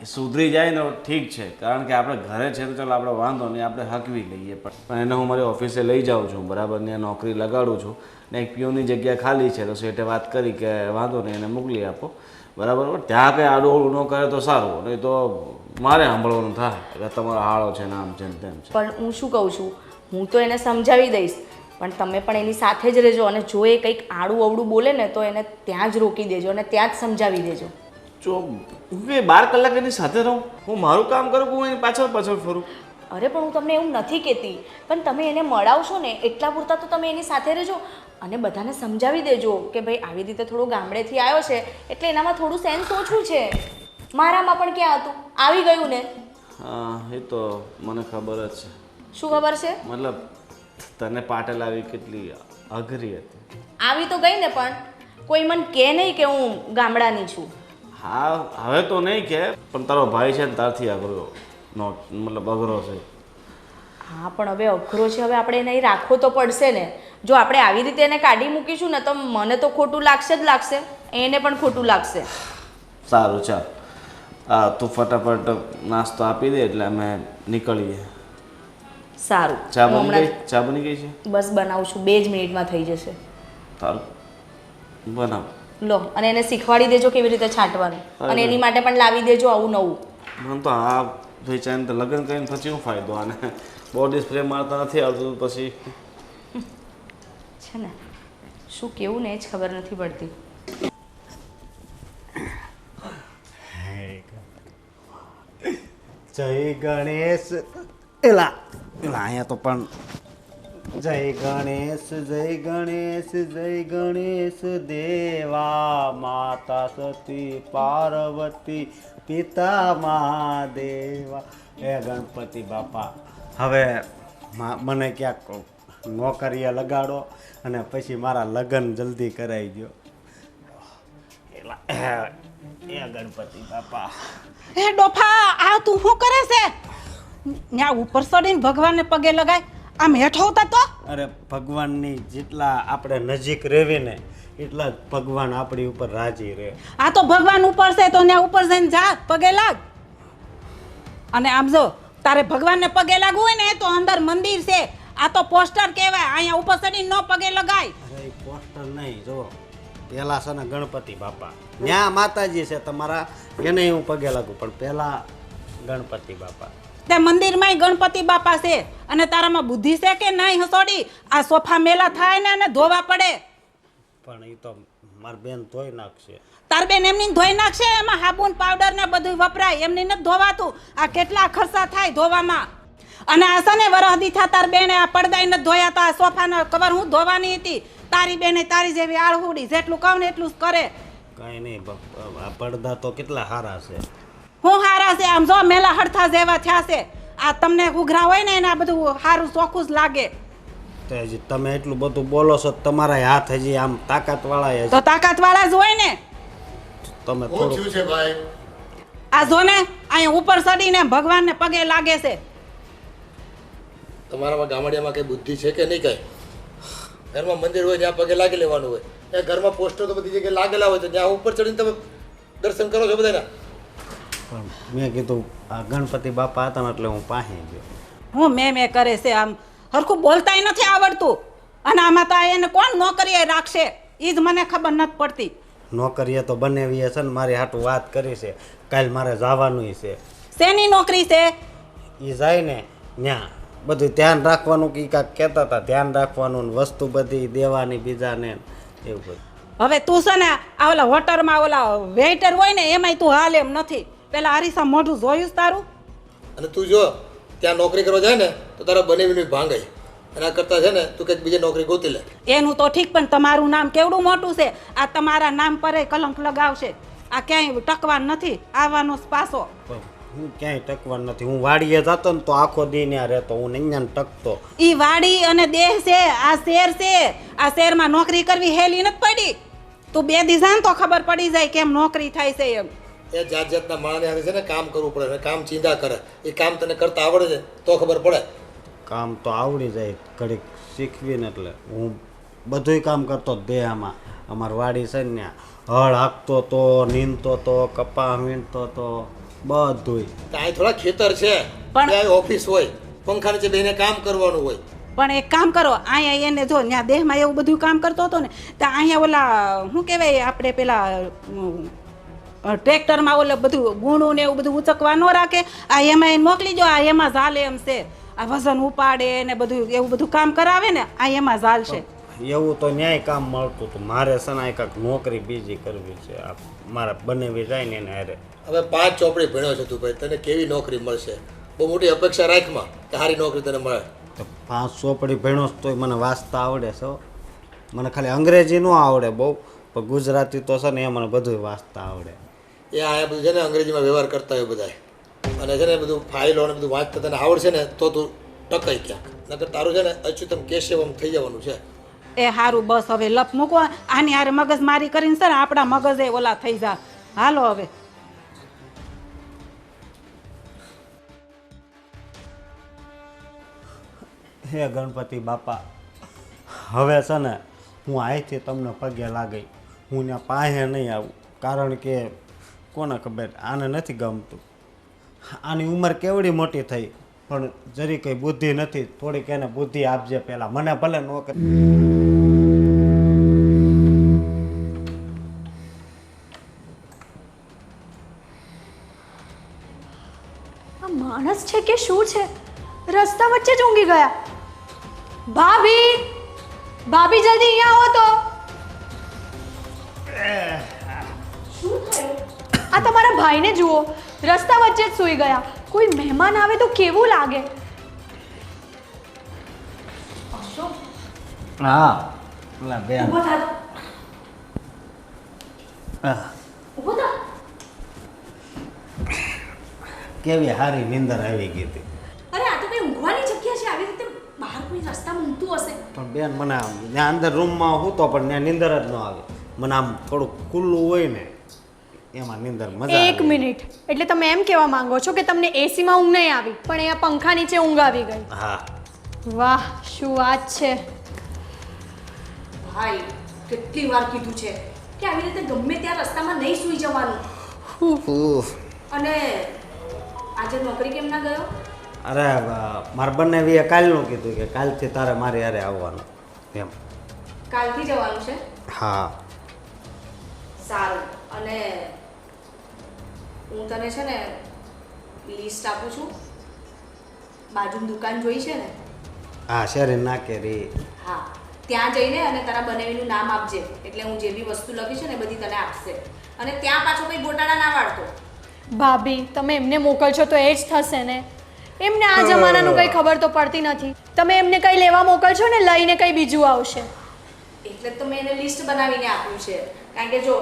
એ સુધરી જાય ને ઠીક છે. કારણ કે આપણે ઘરે છે તો ચાલો આપણે વાંધો નહીં, આપણે હકવી લઈએ. પણ એને હું મારી ઓફિસે લઈ જાઉં છું. બરાબર, ત્યાં નોકરી લગાડું છું ને એક પીઓની જગ્યા ખાલી છે તો શેઠે વાત કરી કે વાંધો નહીં એને મોકલી આપો. બરાબર, પણ ત્યાં કંઈ આડું ઓળું ન કરે તો સારું, નહીં તો મારે સાંભળવાનું થાય કે તમારો હાળો છે ને આમ છે ને તેમ છે. પણ હું શું કહું છું, હું તો એને સમજાવી દઈશ, પણ તમે પણ એની સાથે જ રહેજો. અને જો એ કંઈક આડું અવડું બોલે ને તો એને ત્યાં જ રોકી દેજો અને ત્યાં જ સમજાવી દેજો. જો હું કે 12 કલાક એની સાથે રહું, હું મારું કામ કરું, હું એની પાછળ પાછળ ફરું. અરે પણ હું તમને એવું નથી કહેતી, પણ તમે એને મળાવશો ને એટલા પૂરતા તો તમે એની સાથે રહેજો અને બધાને સમજાવી દેજો કે ભાઈ આવી રીતે થોડું ગામડેથી આવ્યો છે એટલે એનામાં થોડું સેન્સ ઓછું છે. મારામાં પણ ક્યાં હતું, આવી ગયું ને. હા એ તો મને ખબર જ છે. શું ખબર છે? મતલબ તને પાટલ આવી કેટલી અઘરી હતી. આવી તો ગઈ ને, પણ કોઈ મને કહે નહીં કે હું ગામડાની છું. હા હવે તો નહીં કે, પણ તારો ભાઈ છે ને તારથી અઘરો મતલબ અઘરો છે. હા પણ હવે અઘરો છે, હવે આપણે એને અહીં રાખવો તો પડશે ને. જો આપણે આવી રીતે એને કાઢી મૂકીશું ને તો મને તો ખોટું લાગશે જ લાગશે, એને પણ ખોટું લાગશે. સારું ચાલ, હા તું ફટાફટ નાસ્તો આપી દે એટલે અમે નીકળીએ. સારું, ચા હું બની ગઈ? હમણાં ચા બની ગઈ છે? બસ બનાવું છું, 2 જ મિનિટમાં થઈ જશે. સારું બનાવ. લો, અને એને શીખવાડી દેજો કેવી રીતે છાંટવાનું, અને એની માટે પણ લાવી દેજો આવું નવું. મને તો આ ભાઈ ચાઈને તો લગ્ન કરીને પછી શું ફાયદો? આને બોડી સ્પ્રે મારતા નથી આવતું પછી છે ને શું કેવું ને એ જ ખબર નથી પડતી. જય ગણેશ. એલા એલા અહીંયા તો પણ જય ગણેશ જય ગણેશ જય ગણેશ દેવા, માતા સતી પાર્વતી પિતા મહાદેવા. હે ગણપતિ બાપા, હવે મને ક્યાંક નોકરીએ લગાડો અને પછી મારા લગ્ન જલ્દી કરાવી દો. એલા એ ગણપતિ બાપા હે ડોફા આ તું શું કરે છે ત્યાં ઉપર ચડીને ભગવાનને પગે લગાય આમ હેઠો ઉતાર તો અરે ભગવાનની જેટલા આપણે નજીક રહેવી ને એટલા જ ભગવાન આપણી ઉપર રાજી રહે. આ તો ભગવાન ઉપર છે તો ત્યાં ઉપર જઈને જા પગે લાગ અને આમ જો તારે ભગવાનને પગે લાગવું હોય ને તો અંદર મંદિર છે આ તો પોસ્ટર કહેવાય અહીંયા ઉપર ચડીને ન પગે લગાય અરે પોસ્ટર નહીં જો પેલા છે ને ગણપતિ બાપા ત્યાં માતાજી છે તમારા એને હું પગે લાગુ પણ પેલા ગણપતિ બાપા તે મંદિરમાં ગણપતિ બાપા છે અને તારામાં બુદ્ધિ છે કે નહીં હસોડી આ સોફા મેલા થાય ને અને ધોવા પડે પણ એ તો મારી બેન ધોઈ નાખશે. તાર બેન એમની ધોઈ નાખશે એમાં સાબુન પાવડર ને બધું વપરાય એમની નથી ધોવાતું આ કેટલા ખર્ચા થાય ધોવામાં અને આ છે ને વરહદી થા તાર બેને આ પડદાય નથી ધોયા તો આ સોફાનો કવર હું ધોવાની હતી તારી બેને તારી જેવી આળહુડી જેટલું કહું ને એટલું જ કરે કાંઈ નહીં આ પડદા તો કેટલા સારા છે. હું હારા છે આમ જો મેલા હડથા જેવા થયા છે આ તમને ઉઘરા હોય ને એને આ બધું સારું ચોખ્ખું જ લાગે તો હજી તમે એટલું બધું બોલો છો તમારા હાથ હજી આમ તાકાતવાળા તો તાકાતવાળા જ હોય ને તમે શું થોડું થયું છે ભાઈ? આ જો ને અહીંયા ઉપર ચડીને ભગવાનને પગે લાગે છે તમારામાં ગામડિયામાં કઈ બુદ્ધિ છે કે નહીં કઈ? ઘરમાં મંદિર હોય ત્યાં પગે લાગી લેવાનું હોય. ત્યાં ઘરમાં પોસ્ટર તો બધી જગ્યાએ લાગેલા હોય તો ત્યાં ઉપર ચડીને તમે દર્શન કરો છો બધાના. પણ મેં કીધું આ ગણપતિ બાપા હતા ને એટલે હું પાસે ગયો. હું મેં કરે છે આમ હરખું બોલતાય નથી આવડતું અને આમાં તો એને કોણ નોકરીએ રાખશે એ જ મને ખબર નથી પડતી નોકરીએ તો બનેવી છે ને મારી હાટું વાત કરી છે કાલ મારે જવાનું છે. શેની નોકરી છે એ જાય ને ત્યાં બધું ધ્યાન રાખવાનું કે કાંઈક કહેતા હતા ધ્યાન રાખવાનું ને વસ્તુ બધી દેવાની બીજાને એવું બધું. હવે તું છે ને આ ઓલા હોટલમાં ઓલા વેઇટર હોય ને એમાંય તું હાલ એમ નથી પેલા હરીસા મોઢું જોયું છે તારું અને તું જો ત્યાં નોકરી કરવા જાય ને તો તારા બનેવીની ભાંગાઈ એના કરતાં છે ને તું કંઈક બીજી નોકરી ગોતી લે. એનું તો ઠીક પણ તમારું નામ કેવડું મોટું છે આ તમારા નામ પર કલંક લગાવશે આ ક્યાંય ટકવાનું નથી આવવાનો પાસો પણ હું ક્યાંય ટકવાનું નથી. હું વાડીએ જતો ને તો આખો દી ત્યાં રહેતો હું અહીંયા ટકતો. ઈ વાડી અને દેહ છે આ શેર છે આ શેરમાં નોકરી કરવી હેલી નથી પડી તું બે દી જાન તો ખબર પડી જાય કેમ નોકરી થાય છે એમ એ જાત જાતના માણસને હાથે છે ને કામ કરવું પડે અને કામ ચીંધા કરે એ કામ તને કરતા આવડે છે તો ખબર પડે. કામ તો આવડી જાય ઘડીક શીખવીને એટલે હું બધુંય કામ કરતો જ દેહામાં. અમારી વાડી છે ને ત્યાં હળ હાંકતો તો નીંદતો તો કપા વીણતો તો બધુંય. ત્યાં થોડા ખેતર છે પણ- ત્યાં ઓફિસ હોય પંખા નીચે બેસીને કામ કરવાનું હોય. પણ એક કામ કરો અહીંયા એને જો ત્યાં દેહમાં એવું બધું કામ કરતો હતો ને તો અહીંયા ઓલા શું કહેવાય આપણે પેલા ટ્રેક્ટરમાં ઓલે બધું ગુણું ને એવું બધું ઉચકવા ન રાખે આ એમાં એને મોકલી જો આ એમાં ઝાલે એમ છે આ વજન ઉપાડે ને બધું એવું બધું કામ કરાવે ને આ એમાં ઝાલશે એવું તો ન્યાય કામ મળતું હતું. મારે છે ને કાંઈક નોકરી બીજી કરવી છે. આ મારા બનેવી જાય ને એને હારે. હવે 5 ચોપડી ભણ્યો છે તું ભાઈ તને કેવી નોકરી મળશે? બહુ મોટી અપેક્ષા રાખમાં કે સારી નોકરી તને મળે. તો 5 ચોપડી ભણ્યો તોય મને વાંચતા આવડે છે હો. મને ખાલી અંગ્રેજી ન આવડે બહુ પણ ગુજરાતી તો છે ને એ મને બધું વાંચતા આવડે. એ આ બધું છે ને અંગ્રેજીમાં વ્યવહાર કરતા હોય બધા અને છે ને બધું ફાઇલો અને બધું વાંચતા તને આવડશે ને તો તું ટકાઈ ક્યાંક નકર તારું છે ને અચ્યુતમ કેશવમ થઈ જવાનું છે. એ સારું બસ હવે લપ મૂકો આની હારે મગજ મારી કરીને છે ને આપણા મગજે ઓલા થઈ જા હાલો હવે હે ગણપતિ બાપા હવે છે ને હું અહીંથી તમને પગે લાગી હું ત્યાં પાસે નહીં આવું કારણ કે કોને ખબર આને નથી ગમતું. આની ઉંમર કેવડી મોટી થઈ પણ જરી કંઈ બુદ્ધિ નથી. થોડીક એને બુદ્ધિ આપજે પહેલાં મને ભલે નોકરી. આ માણસ છે કે શું છે રસ્તા વચ્ચે જ ઊંઘી ગયા. ભાભી ભાભી જલ્દી અહીંયા આવો તો. શું થયું? આ તમારા ભાઈને જુઓ રસ્તા વચ્ચે જ સૂઈ ગયા. કોઈ મહેમાન આવે તો કેવું લાગે. હા પેલા બેન ઊભો થા. ઊભો થા. કેવી સારી નીંદર આવી ગઈ હતી. અરે આ તો કઈ ઊંઘવાની જગ્યા છે આવી રીતે બહાર કોઈ રસ્તામાં ઊંઘતું હશે પણ બેન મને આમ ત્યાં અંદર રૂમમાં હું તો પણ ત્યાં નીંદર જ ન આવે. મને આમ થોડુંક ખુલ્લું હોય ને એમાં નીંદર મજા એક આવે. મિનિટ, એટલે તમે એમ કહેવા માંગો છો કે તમને એસીમાં ઊંઘ નહીં આવી પણ અહીંયા પંખા નીચે ઊંઘ આવી ગઈ? હા વાહ, શું વાત છે. ભાઈ કેટલી વાર કીધું છે કે આવી રીતે ગમે ત્યાં રસ્તામાં નહીં સૂઈ જવાનું. અને આજે નોકરી કેમ ના ગયો? અરે મારા બંને કાલનું કીધું કે કાલથી તારે મારી હારે આવવાનું એમ. કાલથી જવાનું છે? હા સારું. અને હું તને છે ને લિસ્ટ આપું છું. બાજુની દુકાન જોઈ છે ને? હા શેરી નાખે રે. હા, ત્યાં જઈને અને તારા બનાવીનું નામ આપજે, એટલે હું જે બી વસ્તુ લખી છે ને એ બધી તને આપશે. અને ત્યાં પાછો કંઈ ગોટાળા ના વાળતો. ભાભી, તમે એમને મોકલશો તો એ જ થશે ને. એમને આ જમાનાનું કંઈ ખબર તો પડતી નથી. તમે એમને કંઈ લેવા મોકલશો ને લઈને કંઈ બીજું આવશે. એટલે જ તો મેં એને લિસ્ટ બનાવીને આપ્યું છે. કારણ કે જો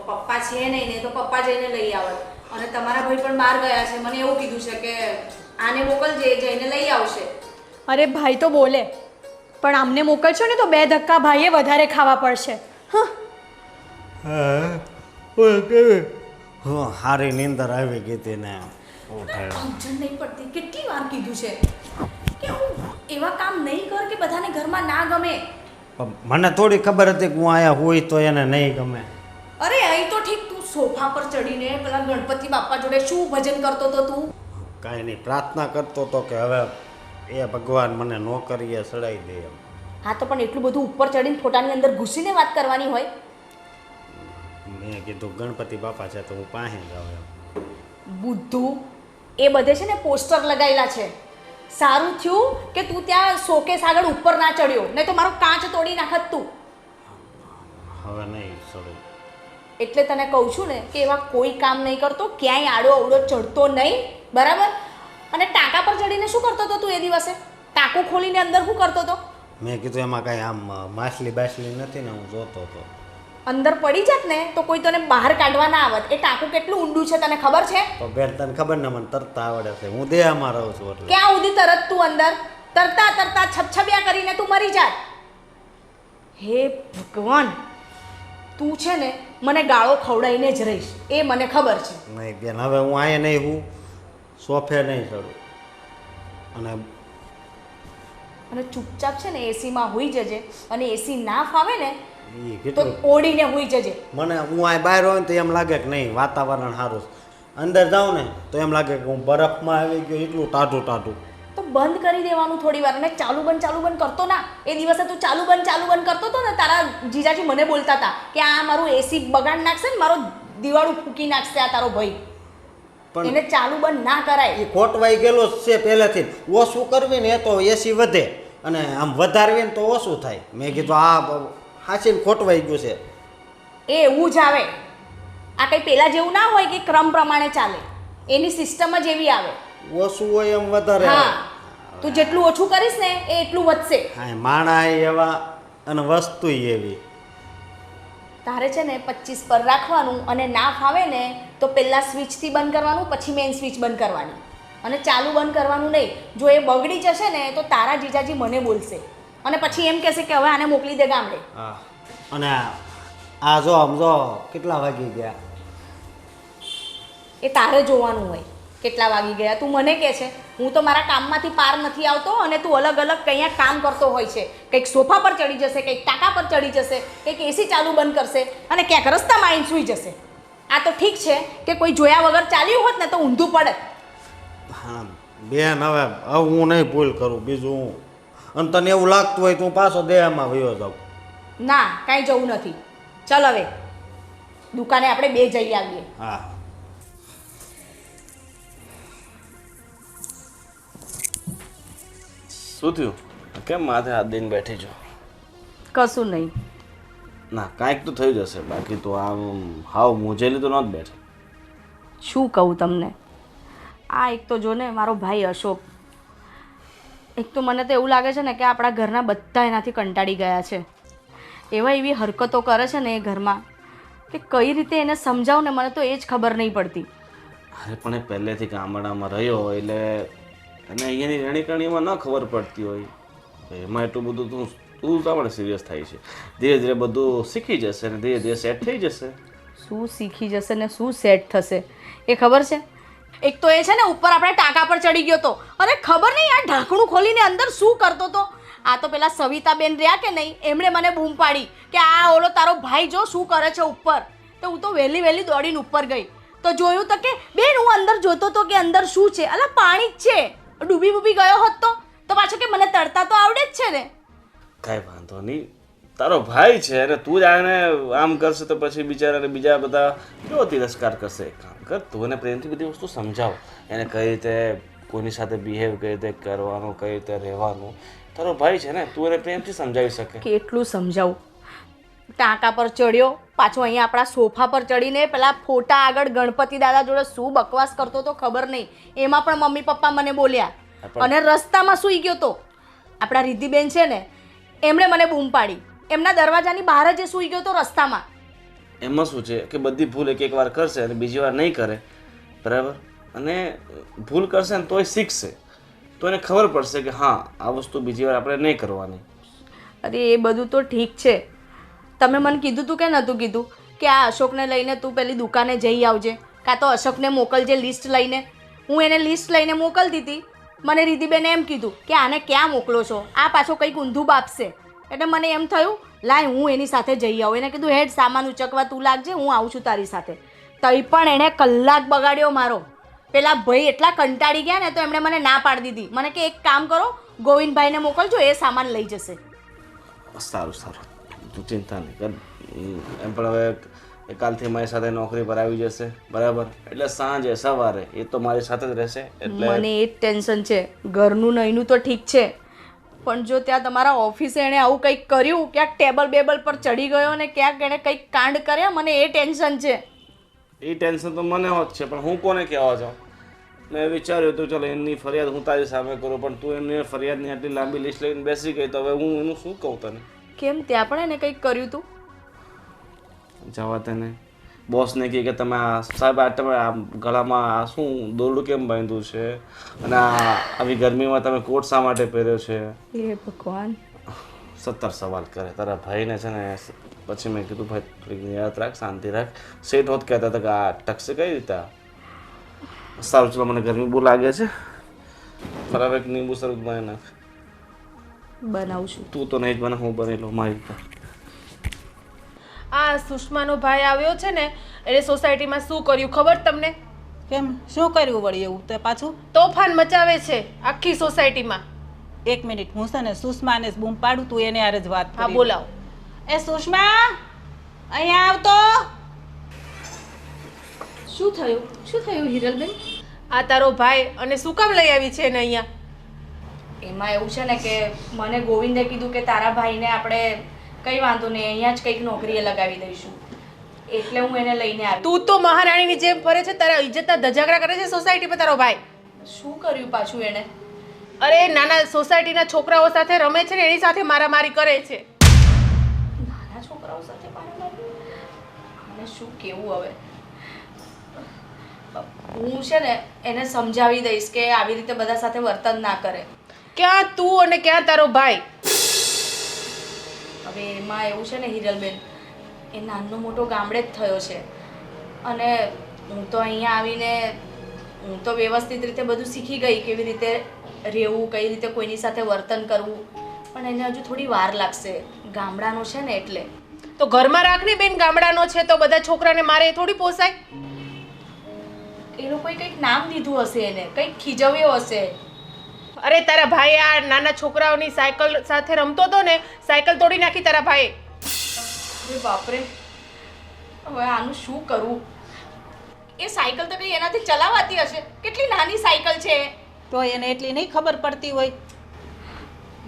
પપ્પા છે નહીં ને તો પપ્પા જઈને લઈ આવત. અને તમારા ભાઈ પણ બહાર ગયા છે, મને એવું કીધું છે કે આને મોકલજે, એ જઈને લઈ આવશે. અરે ભાઈ તો બોલે, પણ આમને મોકલશો ને તો 2 ધક્કા ભાઈએ વધારે ખાવા પડશે. હારી નીંદર આવી ગઈ હતી ને ઉઠાડ્યો. સમજણ નહીં પડતી. કેટલી વાર કીધું છે કે હું એવા કામ નહીં કર કે બધાને ઘરમાં ના ગમે. પણ મને થોડી ખબર હતી કે હું આયા હોય તો એને નહીં ગમે. અરે અહીં તો ઠીક, તું સોફા પર ચડીને પેલા ગણપતિ બાપા જોડે શું ભજન કરતો તો તું? કાંઈ નહીં, પ્રાર્થના કરતો હતો કે હવે એ ભગવાન મને નોકરીએ ચડાવી દે એમ. હા તો પણ એટલું બધું ઉપર ચડીને ફોટાની અંદર ઘૂસીને વાત કરવાની હોય? મેં કીધું ગણપતિ બાપા છે તો હું પાસે જાઉં એમ. બુદ્ધુ, એ બધે છે ને પોસ્ટર લગાવેલા છે. સારું થયું કે તું ત્યાં શોકેસ આગળ ઉપર ના ચડ્યો, નહીં તો મારો કાચ તોડી નાખત તું. હવે નહીં ચડું. એટલે તને કહું છું ને કે એવા કોઈ કામ નહીં કરતો, ક્યાંય આડો અવડો ચડતો નહીં, બરાબર? અને ટાંકા પર ચડીને શું કરતો હતો તું એ દિવસે? ટાંકું ખોલીને અંદર શું કરતો હતો? મેં કીધું એમાં કાંઈ આમ માછલી બાછલી નથી ને, હું જોતો હતો. અંદર પડી જાત ને તો કોઈ તને બહાર કાઢવા ના આવત. એ ટાંકું કેટલું ઊંડું છે તને ખબર છે? તો બેન તને ખબર ને મને તરતા આવડે છે, હું દેહમાં રહું છું એટલે. ક્યાં સુધી તરત તું અંદર તરતા તરતા છબછબિયા કરીને તું મરી જાત. હે ભગવાન, તું છે ને મને ગાળો ખવડાવીને જ રહીશ, એ મને ખબર છે. નહીં બેન, હવે હું અહીંયા નહીં, હું સોફે નહીં ચડું. અને ચૂપચાપ છે ને એસીમાં હોઈ જજે, અને એસી ના ફાવે ને એ તો કેટલું ઓડીને હોઈ જજે. મને હું આ બહાર હોય ને તો એમ લાગે કે નહીં વાતાવરણ સારું છે. અંદર જાઉં ને તો એમ લાગે કે હું બરફમાં આવી ગયો, એટલું ટાઢું ટાઢું. તો બંધ કરી દેવાનું થોડી વાર. અને ચાલુ બંધ કરતો ના. એ દિવસે તું ચાલુ બંધ કરતો હતો ને, તારા જીજાજી મને બોલતા હતા કે આ મારું એસી બગાડ નાખશે ને, મારો દિવાળું ફૂંકી નાખશે આ તારો ભાઈ. પણ એને ચાલુ બંધ ના કરાય. એ ખોટવાઈ ગયેલો જ છે પહેલેથી. ઓછું કરવી ને તો એસી વધે, અને આમ વધારવી ને તો ઓછું થાય. મેં કીધું આ હાચીને ખોટવાઈ ગયું છે. એ એવું જ આવે. આ કંઈ પેલા જેવું ના હોય કે ક્રમ પ્રમાણે ચાલે. એની સિસ્ટમ જ એવી આવે. ઓછું હોય એમ વધારે હા, આવે. તું જેટલું ઓછું કરીશ ને એ એટલું વધશે. હા, માણા એવા અને વસ્તુ એવી. તારે છે ને 25 પર રાખવાનું, અને ના ફાવે ને તો પહેલાં સ્વિચથી બંધ કરવાનું, પછી મેઇન સ્વિચ બંધ કરવાની, અને ચાલુ બંધ કરવાનું નહીં. જો એ બગડી જશે ને તો તારા જીજાજી મને બોલશે, અને પછી એમ કહેશે કે હવે આને મોકલી દે ગામડે. હા, અને આ જો આમ જો કેટલા વાગી ગયા. એ તારે જોવાનું હોય કેટલા વાગી ગયા. તું મને કહે છે, હું તો મારા કામમાંથી પાર નથી આવતો, અને તું અલગ અલગ કંઈક કામ કરતો હોય છે. કંઈક સોફા પર ચડી જશે, કંઈક ટાંકા પર ચડી જશે, કંઈક એસી ચાલુ બંધ કરશે, અને ક્યાંક રસ્તામાં આવીને સૂઈ જશે. આ તો ઠીક છે કે કોઈ જોયા વગર ચાલ્યું હોત ને તો ઊંધું પડે. હા બેન, હવે હું નહીં ભૂલ કરું બીજું હું. અને તને એવું લાગતું હોય તો હું પાછો દેહમાં વયો જાઉં. ના, કાંઈ જવું નથી. ચાલ હવે દુકાને આપણે 2 જઈ આવીએ. હા. શું થયું? કેમ માથે હાથ દઈને બેઠી છો? કશું નહીં. ના, કાંઈક તો થઈ જશે, બાકી તો આમ હાવ મૂંઝેલી તો નહોત બેઠી. શું કહું તમને? આ એક તો જો ને મારો ભાઈ અશોક, એક તો મને તો એવું લાગે છે ને કે આપણા ઘરના બધા એનાથી કંટાળી ગયા છે. એવી હરકતો કરે છે ને એ ઘરમાં કે કઈ રીતે એને સમજાવું ને મને તો એ જ ખબર નહીં પડતી. અરે પણ એ પહેલેથી ગામડામાં રહ્યો હોય એટલે અને અહીંયાની રહેણીકરણીમાં ન ખબર પડતી હોય, એમાં એટલું બધું તું શા માટે સિરિયસ થાય છે? ધીરે ધીરે બધું શીખી જશે અને ધીરે ધીરે સેટ થઈ જશે. શું શીખી જશે ને શું સેટ થશે એ ખબર છે. એક તો એ છે ને ઉપર આપણે ટાંકા પર ચડી ગયો તો અરે ખબર નહીં આ ઢાંકણું ખોલીને અંદર શું કરતો તો. આ તો પેલા સવિતાબેન રહ્યા કે નહીં એમણે મને બૂમ પાડી કે આ ઓલો તારો ભાઈ જો શું કરે છે ઉપર. તો હું તો વહેલી વહેલી દોડીને ઉપર ગઈ તો જોયું તો કે બેન હું અંદર જોતો તો કે અંદર શું છે. અલા પાણી જ છે. ડૂબી બૂબી ગયો હોત તો પાછો કે મને તરતા તો આવડે જ છે ને. કાંઈ વાંધો નહીં, તારો ભાઈ છે અને તું જ આને આમ કરશે તો પછી બિચારાને બીજા બધા કેવો તિરસ્કાર કરશે. એક કામ કર, તું એને પ્રેમથી બધી વસ્તુ સમજાવ, એને કઈ રીતે કોઈની સાથે બિહેવ કઈ રીતે કરવાનું, કઈ રીતે રહેવાનું. તારો ભાઈ છે ને, તું એને પ્રેમથી સમજાવી શકે. કેટલું સમજાવું. ટાંકા પર ચડ્યો પાછો અહીંયા આપણા સોફા પર ચડીને પેલા ફોટા આગળ ગણપતિ દાદા જોડે શું બકવાસ કરતો તો ખબર નહીં. એમાં પણ મમ્મી પપ્પા મને બોલ્યા. અને રસ્તામાં સૂઈ ગયો તો આપણા રિદ્ધિબેન છે ને એમણે મને બૂમ પાડી. એમના દરવાજાની બહાર જ સૂઈ ગયો તો રસ્તામાં. એમાં શું છે કે બધી ભૂલ એક વાર કરશે અને બીજી વાર નહીં કરે, બરાબર? અને ભૂલ કરશે ને તોય શીખશે, તો એને ખબર પડશે કે હા આ વસ્તુ બીજી વાર આપણે નહીં કરવાની. અરે એ બધું તો ઠીક છે. તમે મને કીધું તું કે નહોતું કીધું કે આ અશોકને લઈને તું પેલી દુકાને જઈ આવજે, કાં તો અશોકને મોકલજે લિસ્ટ લઈને. હું એને લિસ્ટ લઈને મોકલતી હતી. મને રિદ્ધિબેને એમ કીધું કે આને ક્યાં મોકલો છો, આ પાછો કંઈક ઊંધું બાપશે. એટલે મને એમ થયું લાય હું એની સાથે જઈ આવું. એને કીધું હેડ સામાન ઉચકવા તું લાગજે, હું આવું છું તારી સાથે. તઈ પણ એણે કલાક બગાડ્યો મારો. પેલા ભાઈ એટલા કંટાળી ગયા ને તો એમણે મને ના પાડી દીધી. મને કે એક કામ કરો ગોવિંદભાઈને મોકલજો, એ સામાન લઈ જશે. સારું સારું, તું ચિંતા નહીં કર. એમ પણ હવે કાલથી મારી સાથે નોકરી પર આવી જશે, બરાબર? એટલે સાંજે સવારે એ તો મારી સાથે જ રહેશે. એટલે મને એ જ ટેન્શન છે. ઘરનું નહીંનું તો ઠીક છે, પણ જો ત્યાં તમારા ઓફિસે એણે આવું કંઈક કર્યું, ક્યાંક ટેબલ બેબલ પર ચડી ગયો ને ક્યાંક એણે કંઈક કાંડ કર્યા, મને એ ટેન્શન છે. એ ટેન્શન તો મને હોત છે, પણ હું કોને કહેવા જાઉં? મેં વિચાર્યું હતું ચલો એની ફરિયાદ હું તારી સામે કરું, પણ તું એની ફરિયાદની આટલી લાંબી લિસ્ટ લઈને બેસી ગઈ તો હવે હું એનું શું કહું તને? કેમ ત્યાં પણ એને કંઈક કર્યું તું? જવા તેને બોસને કહે કે તમે આ સાહેબ આ તમે આ ગળામાં આ શું દોરડું કેમ બાંધ્યું છે અને આવી ગરમીમાં તમે કોટ શા માટે પહેર્યો છે? એ ભગવાન. 70 સવાલ કરે તારા ભાઈને છે ને. પછી મેં કીધું ભાઈ થોડીક યાદ રાખ, શાંતિ રાખ. સેટ હોત કહેતા હતા કે આ ટકશે કઈ રીતે? સારું ચલો, મને ગરમી બહુ લાગે છે, ખરાબ એક લીંબુ શરબત બનાવી નાખ. બનાવું છું. તું તો નહીં જ બને, હું બની લઉં મારી રીતે. આ સુષ્માનો ભાઈ આવ્યો છે ને એને સોસાયટીમાં શું કર્યું ખબર તમને? કેમ શું કર્યું વળી એવું તે પાછું? તોફાન મચાવે છે આખી સોસાયટીમાં. એક મિનિટ, હું છે ને સુષ્માને જ બૂમ પાડું, તું એને હારે જ વાત હા કરી. બોલાવો. એ સુષ્મા અહીંયા આવતો. શું થયું હિરલબેન? આ તારો ભાઈ અને શું કામ લઈ આવી છે એને અહીંયા? એમાં એવું છે ને કે મને ગોવિંદે કીધું કે તારા ભાઈને આપણે કંઈ વાંધો નહીં અહીંયા જ કંઈક નોકરીએ લગાવી દઈશું, એટલે હું એને લઈને આવી. તું તો મહારાણીની જેમ ફરે છે, તારા ઇજ્જતના ધજાગરા કરે છે સોસાયટીમાં તારો ભાઈ. શું કર્યું પાછું એણે? અરે નાના સોસાયટીના છોકરાઓ સાથે રમે છે ને એની સાથે મારામારી કરે છે. નાના છોકરાઓ સાથે મારામારી? અને શું કેવું હવે? હું છે ને એને સમજાવી દઈશ કે આવી રીતે બધા સાથે વર્તન ના કરે. ક્યાં તું અને ક્યાં તારો ભાઈ? હવે એમાં એવું છે ને હિરલબેન, એ નાનો મોટો ગામડે જ થયો છે અને હું તો અહીંયા આવીને હું તો વ્યવસ્થિત રીતે બધું શીખી ગઈ, કેવી રીતે રહેવું, કઈ રીતે કોઈની સાથે વર્તન કરવું, પણ એને હજુ થોડી વાર લાગશે. ગામડાનો છે ને એટલે. તો ઘરમાં રાખને બેન, ગામડાનો છે તો બધા છોકરાને મારે એ થોડી પોસાય. એ લોકોએ કંઈક નામ દીધું હશે એને, કંઈક ખીજવ્યો હશે. અરે તારા ભાઈ આ નાના છોકરાઓની સાયકલ સાથે રમતો હતો ને, સાયકલ તોડી નાખી તારા ભાઈએ. અરે બાપરે, હવે આનું શું કરવું? એ સાયકલ તો કંઈ એનાથી ચલાવાતી હશે, કેટલી નાની સાયકલ છે. તો એને એટલી નહીં ખબર પડતી હોય.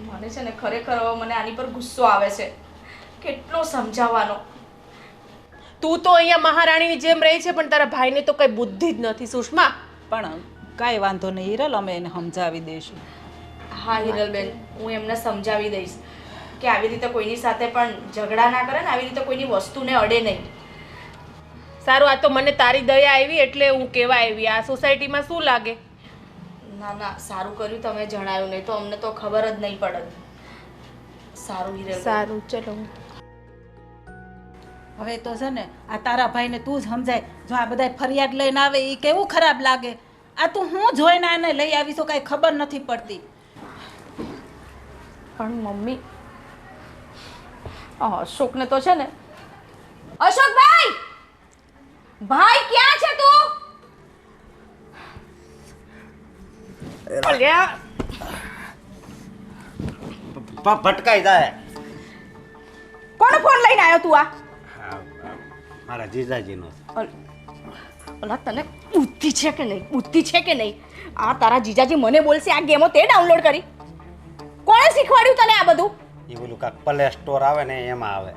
મને છે ને ખરેખર હવે મને આની પર ગુસ્સો આવે છે. કેટલો સમજાવવાનો. તું તો અહીંયા મહારાણીની જેમ રહી છે પણ તારા ભાઈને તો કઈ બુદ્ધિ જ નથી. સુષ્મા પણ કાંઈ વાંધો નહીં હિરલ, અમે એને સમજાવી દઈશું. હા હિરલબેન, હું એમને સમજાવી દઈશ કે આવી રીતે કોઈની સાથે પણ ઝઘડા ના કરે ને આવી રીતે કોઈની વસ્તુને અડે નહીં. સારું, આ તો મને તારી દયા આવી એટલે હું કહેવા આવી. આ સોસાયટીમાં શું લાગે? ના ના, સારું કર્યું તમે જણાવ્યું, નહીં તો અમને તો ખબર જ નહીં પડત. સારું હિરલબેન. સારું, ચલો. હવે તો છે ને આ તારા ભાઈને તું જ સમજાય. જો આ બધા ફરિયાદ લઈને આવે એ કેવું ખરાબ લાગે. આ તું હું જોઈને આને લઈ આવીશું કાંઈ ખબર નથી પડતી. પણ મમ્મી અશોકને તો છે ને, અશોકભાઈ, ભાઈ ક્યાં છે તું? અલ્યા ભટકાઈ જાય. કોનો ફોન લઈને આવ્યો તું? મારા જીજાજીનો. ઓલા તને બુદ્ધિ છે કે નહીં? બુદ્ધિ છે કે નહીં? આ તારા જીજાજી મને બોલશે આ ગેમો તે ડાઉનલોડ કરી? કોણે શીખવાડ્યું તને આ બધું? એ પેલું કાંક પ્લે સ્ટોર આવે ને એમાં આવે.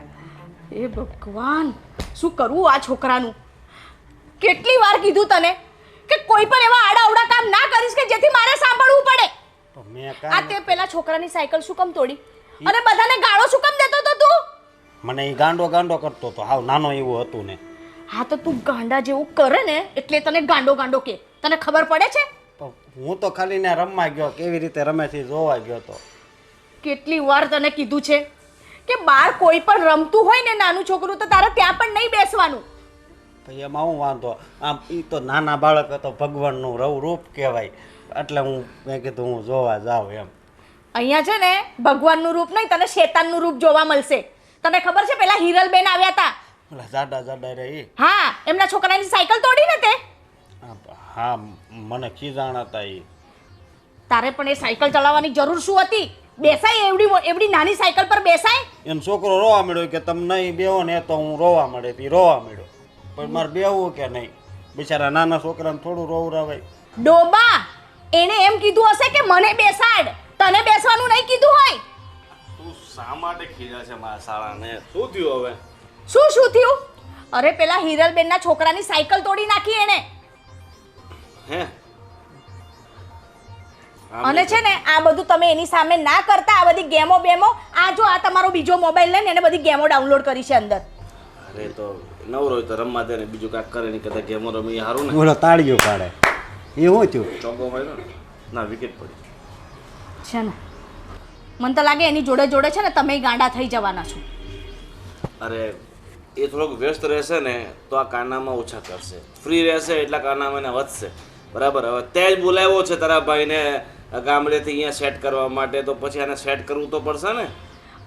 એ ભગવાન, શું કરવું આ છોકરાનું? કેટલી વાર કીધું તને કે કોઈ પણ એવા આડાઅવડા કામ ના કરીશ કે જેથી મારે સાંભળવું પડે. તો મેં આ કાંઈ તે પેલા છોકરાની સાયકલ શું કામ તોડી અને બધાને ગાળો શું કામ દેતો તો તું? મને એ ગાંડો ગાંડો કરતો હતો. હાવ નાનો એવું હતું ને. હા તો તું ગાંડા જેવું કરે ને એટલે તને ગાંડો ગાંડો કે. તને ખબર પડે છે? તો હું તો ખાલી ને રમવા ગયો, કેવી રીતે રમે છે જોવા ગયો તો. કેટલી વાર તને કીધું છે કે બહાર કોઈ પણ રમતું હોય ને નાનું છોકરું તો તારે ત્યાં પણ નહીં બેસવાનું. પછી એમાં હું વાંધો? આમ એ તો નાના બાળક હતો, ભગવાનનું રૂપ કહેવાય. એટલે મેં કીધું હું જોવા જાઉં એમ. અહીંયા છે ને ભગવાનનું રૂપ નહીં, તને શેતાનનું રૂપ જોવા મળશે. તને ખબર છે પેલા હિરલબેન આવ્યા હતા? ઓલા જાડા જાડા રે એ. હા, એમના છોકરાની સાયકલ તોડી ને તે. હા, મને ખીજાણ હતા એ. તારે પણ એ સાયકલ ચલાવવાની જરૂર શું હતી? બેસાય એવડી નાની સાયકલ પર બેસાય? એનો છોકરો રોવા મળ્યો કે તમે નહીં બેહો ને તો હું રોવા મળે. તે રોવા મળ્યો. પણ મારે બેહવું કે નહીં? બિચારા નાના છોકરાને થોડું રોવરાવાય. ડોબા, એને એમ કીધું હશે કે મને બેસાડ, તને બેસવાનું નહીં કીધું હોય. તું શા માટે ખીજા છે મારા શાળાને? શું થયું હવે? શું થયું? અરે પેલા હિરલબેનના છોકરાની સાયકલ તોડી નાખી એને. હે? અને છે ને આ બધું તમે એની સામે ના કરતા. આ બધી ગેમો બેમો, આ જો આ તમારો બીજો મોબાઈલ લઈને એને બધી ગેમો ડાઉનલોડ કરી છે અંદર. અરે તો નવરો હોય તો રમવા દે ને, બીજું કાંઈક કરે નહીં કરતા ગેમો રમી સારું ને. બોલો તાળીઓ પાડે. એ શું થયું? ચોગ્ગો માર્યો ને, ના વિકેટ પડી. છે ને મને તો લાગે એની જોડે જોડે છે ને તમે ગાંડા થઈ જવાના છો. અરે એ થોડોક વ્યસ્ત રહેશે ને તો આ કાનામાં ઓછા કરશે. ફ્રી રહેશે એટલા કાનામાં એને વધશે. બરાબર. હવે તે જ બોલાવ્યો છે તારા ભાઈને ગામડેથી અહીંયા સેટ કરવા માટે, તો પછી આને સેટ કરવું તો પડશે ને.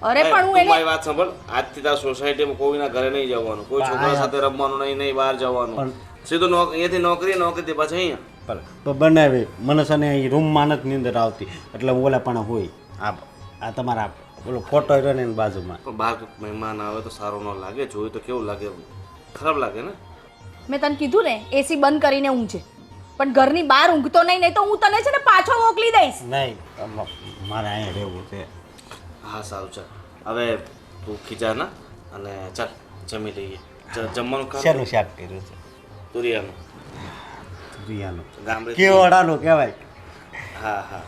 અરે પણ હું તું એને મારી વાત સાંભળ, આજથી તારા સોસાયટીમાં કોઈના ઘરે નહીં જવાનું, કોઈ છોકરા સાથે રમવાનું નહીં, બહાર જવાનું. સીધું અહીંયાથી નોકરીથી પાછા અહીંયા. પણ બનાવી મને છે ને એ રૂમમાં નથી નીંદર આવતી એટલે હું ઓલા પણ હોય. આ તમારા ઓલો ફોટો રહ્યો ને એની બાજુમાં. પણ બહાર મહેમાન આવે તો સારું ન લાગે, જોયું તો કેવું લાગે? ખરાબ લાગે ને. મેં તને કીધું ને એસી બંધ કરીને ઊંઘજે, પણ ઘરની બહાર ઊંઘતો નહીં તો હું તને છે ને પાછો મોકલી દઈશ. નહીં, મારે અહીંયા રહેવું છે. હા સારું, ચાલ હવે તું ખીજા ના અને ચાલ જમી લઈએ. જમવાનું શેનું શાક કર્યું છે? તુરિયાનું. તુરિયાનું ગામડે કેવડાનું કહેવાય. હા હા.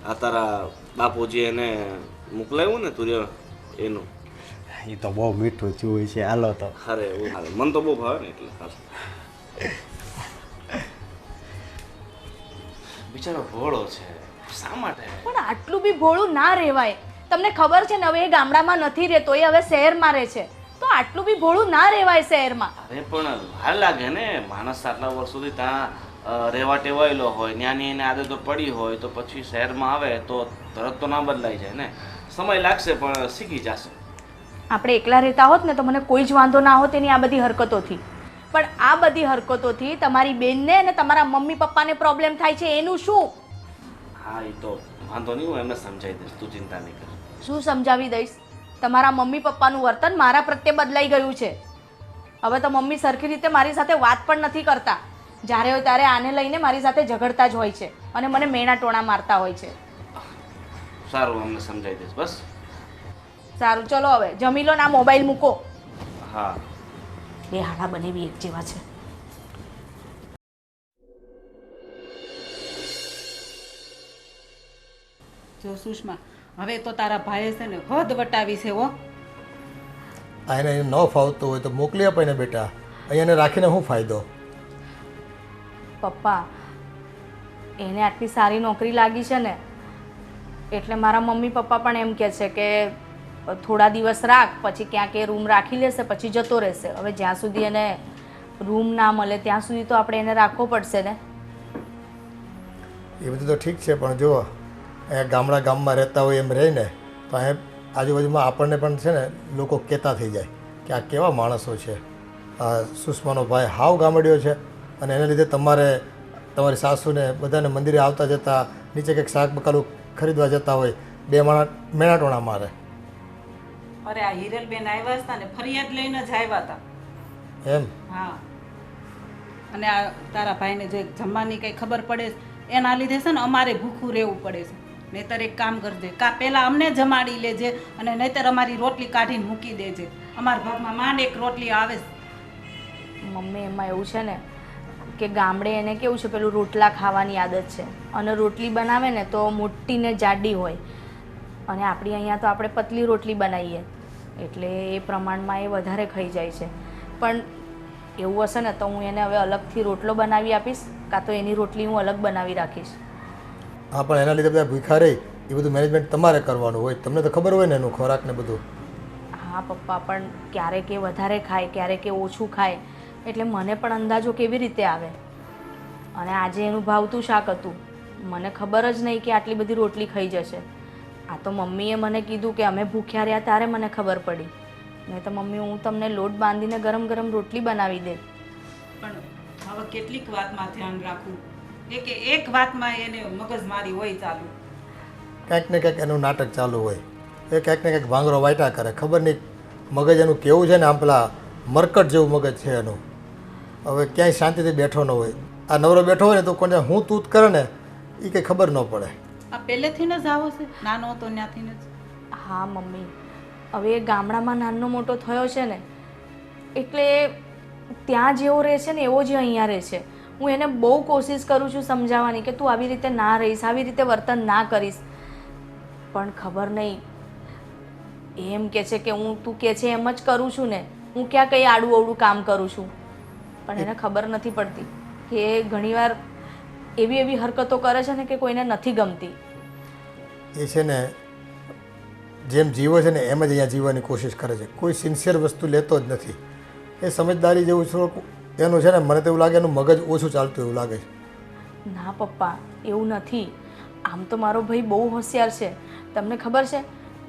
આ તારા બાપુજી એને મોકલાવ્યું ને તુરિયા એનું. એ તો બહુ મીઠું થયું છે. હાલો તો. અરે એવું હાલે, મને તો બહુ ભાવે ને એટલે હાલ. બિચારો ભોળો છે, શા માટે? પણ આટલું બી ભોળું ના રહેવાય. તમને ખબર છે ને હવે એ ગામડામાં નથી રહેતો, એ હવે શહેરમાં રહે છે, તો આટલું બી ભોળું ના રહેવાય શહેરમાં. અરે પણ વાર લાગે ને, માણસ આટલા વર્ષ સુધી ત્યાં રહેવા ટેવાયેલો હોય, ત્યાંની એને આદતો પડી હોય તો પછી શહેરમાં આવે તો તરત તો ના બદલાઈ જાય ને. સમય લાગશે પણ શીખી જશે. આપણે એકલા રહેતા હોત ને તો મને કોઈ જ વાંધો ના હોત એની આ બધી હરકતોથી, પણ આ બધી હરકતોથી તમારી બેનને અને તમારા મમ્મી પપ્પાને પ્રોબ્લેમ થાય છે, એનું શું? હા એ તો વાંધો નહીં, હું એમને સમજાવી દઈશ, તું ચિંતા નહીં કર. શું સમજાવી દઈશ? તમારા મમ્મી પપ્પાનું વર્તન મારા પ્રત્યે બદલાઈ ગયું છે. હવે તો મમ્મી સરખી રીતે મારી સાથે વાત પણ નથી કરતા. જ્યારે હોય ત્યારે આને લઈને મારી સાથે ઝઘડતા જ હોય છે અને મને મેણા ટોણા મારતા હોય છે. સારું, અમને સમજાવી દઈશ બસ. સારું, ચલો હવે જમી લો ને આ મોબાઈલ મૂકો. હા. બે હાડા બનેવી એક જેવા છે. જો સુષ્મા, હવે તો તારા ભાઈએ છે ને હદ વટાવી છે હો. આ એને ન ફાવતું હોય તો મોકલી આપે ને બેટા. અહીંયાને રાખીને શું ફાયદો? પપ્પા, એને આટલી સારી નોકરી લાગી છે ને એટલે મારા મમ્મી પપ્પા પણ એમ કહે છે કે થોડા દિવસ રાખ, પછી ક્યાંક એ રૂમ રાખી લેશે, પછી જતો રહેશે. હવે જ્યાં સુધી એને રૂમ ના મળે ત્યાં સુધી તો આપણે એને રાખવો પડશે ને. એ બધું તો ઠીક છે, પણ જુઓ અહીંયા ગામમાં રહેતા હોય એમ રહીને તો અહીંયા આજુબાજુમાં આપણને પણ છે ને લોકો કહેતા થઈ જાય કે આ કેવા માણસો છે, આ સુષ્માનો ભાઈ હાવ ગામડિયો છે, અને એના લીધે તમારી સાસુને બધાને મંદિરે આવતા જતા, નીચે કંઈક શાક બકાલું ખરીદવા જતા હોય, બે માણસ મેણાટોણા મારે. અરે આ હિરલબેન આવ્યા હતા ને ફરિયાદ લઈને જ આવ્યા હતા. એમ? હા. અને આ તારા ભાઈને જો જમવાની કંઈ ખબર પડે એના લીધે છે ને અમારે ભૂખું રહેવું પડે છે. નહીતર એક કામ કરજે, પહેલાં અમને જમાડી લેજે અને નહીતર અમારી રોટલી કાઢીને મૂકી દેજે. અમારા ભાગમાં માંડ એક રોટલી આવે છે. મમ્મી એમાં એવું છે ને કે ગામડે એને કેવું છે, પેલું રોટલા ખાવાની આદત છે, અને રોટલી બનાવે ને તો મોટી ને જાડી હોય, અને આપણી અહીંયા તો આપણે પતલી રોટલી બનાવીએ એટલે એ પ્રમાણમાં એ વધારે ખાઈ જાય છે. પણ એવું હશે ને તો હું એને હવે અલગથી રોટલો બનાવી આપીશ, કાં તો એની રોટલી હું અલગ બનાવી રાખીશ. હા, પણ એના લીધે બધા ભૂખા રહી એ બધું મેનેજમેન્ટ તમારે કરવાનું હોય, તમને તો ખબર હોય ને એનું ખોરાક ને બધું. હા પપ્પા, પણ ક્યારેક એ વધારે ખાય, ક્યારેક એ ઓછું ખાય, એટલે મને પણ અંદાજો કેવી રીતે આવે. અને આજે એનું ભાવતું શાક હતું, મને ખબર જ નહીં કે આટલી બધી રોટલી ખાઈ જશે. આ તો મમ્મીએ મને કીધું કે અમે ભૂખ્યા રહ્યા ત્યારે મને ખબર પડી, નહીં તો મમ્મી હું તમને લોટ બાંધીને ગરમ ગરમ રોટલી બનાવી દે. પણ હવે કેટલીક વાતમાં ધ્યાન રાખવું, એક વાતમાં એને મગજમારી હોય ચાલુ. ક્યાંક ને ક્યાંક એનું નાટક ચાલુ હોય, એ ક્યાંક ને ક્યાંક ભાંગરો વાયટા કરે, ખબર નહીં મગજ એનું કેવું છે ને, આમ પેલા મરકટ જેવું મગજ છે એનું. હવે ક્યાંય શાંતિથી બેઠો ન હોય, આ નવરો બેઠો હોય ને તો કોને હું તૂત કરે ને એ કંઈ ખબર ન પડે. આ પહેલેથી જ આવો છે, નાનો હતો ત્યાંથી જ. હા મમ્મી, હવે એ ગામડામાં નાનો મોટો થયો છે ને એટલે ત્યાં જેવો રહે છે ને એવો જ અહીંયા રહે છે. હું એને બહુ કોશિશ કરું છું સમજાવવાની કે તું આવી રીતે ના રહીશ, આવી રીતે વર્તન ના કરીશ, પણ ખબર નહીં એમ કે છે કે તું કે છે એમ જ કરું છું ને, હું ક્યાં કંઈ આડું અવડું કામ કરું છું. પણ એને ખબર નથી પડતી કે ઘણીવાર એવી હરકતો કરે છે ને કે કોઈને નથી ગમતી. એ છે ને જેમ જીવો છે ને એમ જ અહીંયા જીવવાની કોશિશ કરે છે, કોઈ સિન્સિયર વસ્તુ લેતો જ નથી. એ સમજદારી જેવું થોડુંક એનું છે ને, મને તો એવું લાગે એનું મગજ ઓછું ચાલતું એવું લાગે છે. ના પપ્પા, એવું નથી. આમ તો મારો ભાઈ બહુ હોશિયાર છે. તમને ખબર છે,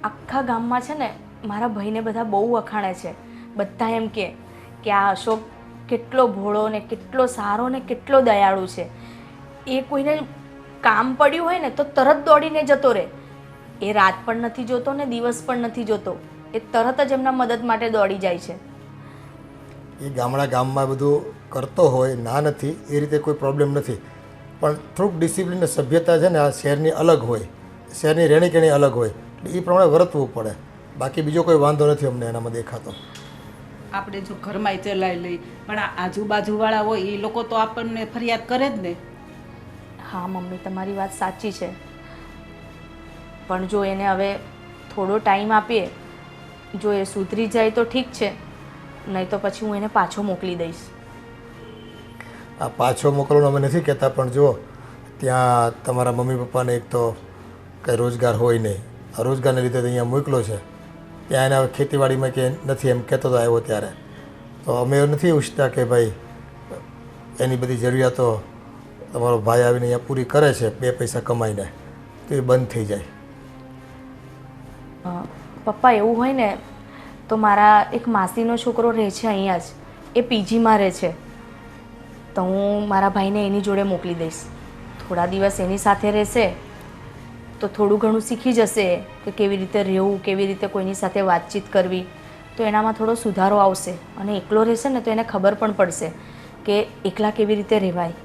આખા ગામમાં છે ને મારા ભાઈને બધા બહુ વખાણે છે. બધા એમ કે આ અશોક કેટલો ભોળો ને કેટલો સારો ને કેટલો દયાળુ છે. એ કોઈને કામ પડ્યું હોય ને તો તરત દોડીને જતો રહે. એ રાત પણ નથી જોતો ને દિવસ પણ નથી જોતો, એ તરત જ એમના મદદ માટે દોડી જાય છે. એ ગામમાં બધું કરતો હોય, ના નથી એ રીતે કોઈ પ્રોબ્લેમ નથી, પણ થોડુંક ડિસિપ્લિન ને સભ્યતા છે ને આ શહેરની અલગ હોય, શહેરની રહેણીકરણી અલગ હોય, એટલે એ પ્રમાણે વર્તવું પડે. બાકી બીજો કોઈ વાંધો નથી અમને એનામાં દેખાતો. આપણે જો ઘરમાં ચલાવી લઈ, પણ આ આજુબાજુવાળા હોય એ લોકો તો આપણને ફરિયાદ કરે જ ને. હા મમ્મી, તમારી વાત સાચી છે, પણ જો એને હવે થોડો ટાઈમ આપીએ, જો એ સુધરી જાય તો ઠીક છે, નહીં તો પછી હું એને પાછો મોકલી દઈશ. આ પાછો મોકલવાનું અમે નથી કહેતા, પણ જો ત્યાં તમારા મમ્મી પપ્પાને એક તો કંઈ રોજગાર હોય નહીં, આ રોજગારને લીધે તો અહીંયા મોકલો છે, ત્યાં એને હવે ખેતીવાડીમાં કે નથી એમ કહેતો તો આવ્યો ત્યારે, તો અમે નથી ઈચ્છતા કે ભાઈ એની બધી જરૂરિયાતો તમારો ભાઈ આવીને અહીંયા પૂરી કરે છે બે પૈસા કમાઈને, તો એ બંધ થઈ જાય. પપ્પા એવું હોય ને તો મારા એક માસીનો છોકરો રહે છે અહીંયા જ, એ પીજીમાં રહે છે, તો હું મારા ભાઈને એની જોડે મોકલી દઈશ. થોડા દિવસ એની સાથે રહેશે તો થોડું ઘણું શીખી જશે કે કેવી રીતે રહેવું, કેવી રીતે કોઈની સાથે વાતચીત કરવી, તો એનામાં થોડો સુધારો આવશે. અને એકલો રહેશે ને તો એને ખબર પણ પડશે કે એકલા કેવી રીતે રહેવાય.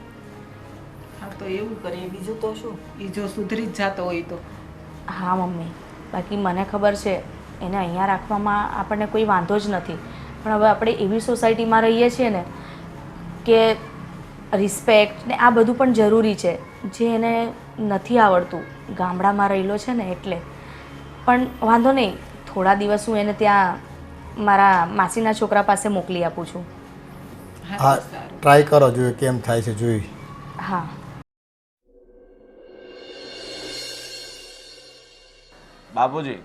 હા તો એવું કરીએ, બીજું તો શું, એ જો સુધરી જ જતો હોય તો. હા મમ્મી, બાકી મને ખબર છે એને અહીંયા રાખવામાં આપણને કોઈ વાંધો જ નથી, પણ હવે આપણે એવી સોસાયટીમાં રહીએ છીએ ને કે રિસ્પેક્ટ ને આ બધું પણ જરૂરી છે, જે એને નથી આવડતું. ગામડામાં રહેલો છે ને એટલે. પણ વાંધો નહીં, થોડા દિવસ હું એને ત્યાં મારા માસીના છોકરા પાસે મોકલી આપું છું. હા, ટ્રાય કરો, જોઈએ કેમ થાય છે જોઈ. હા. બાપુજી,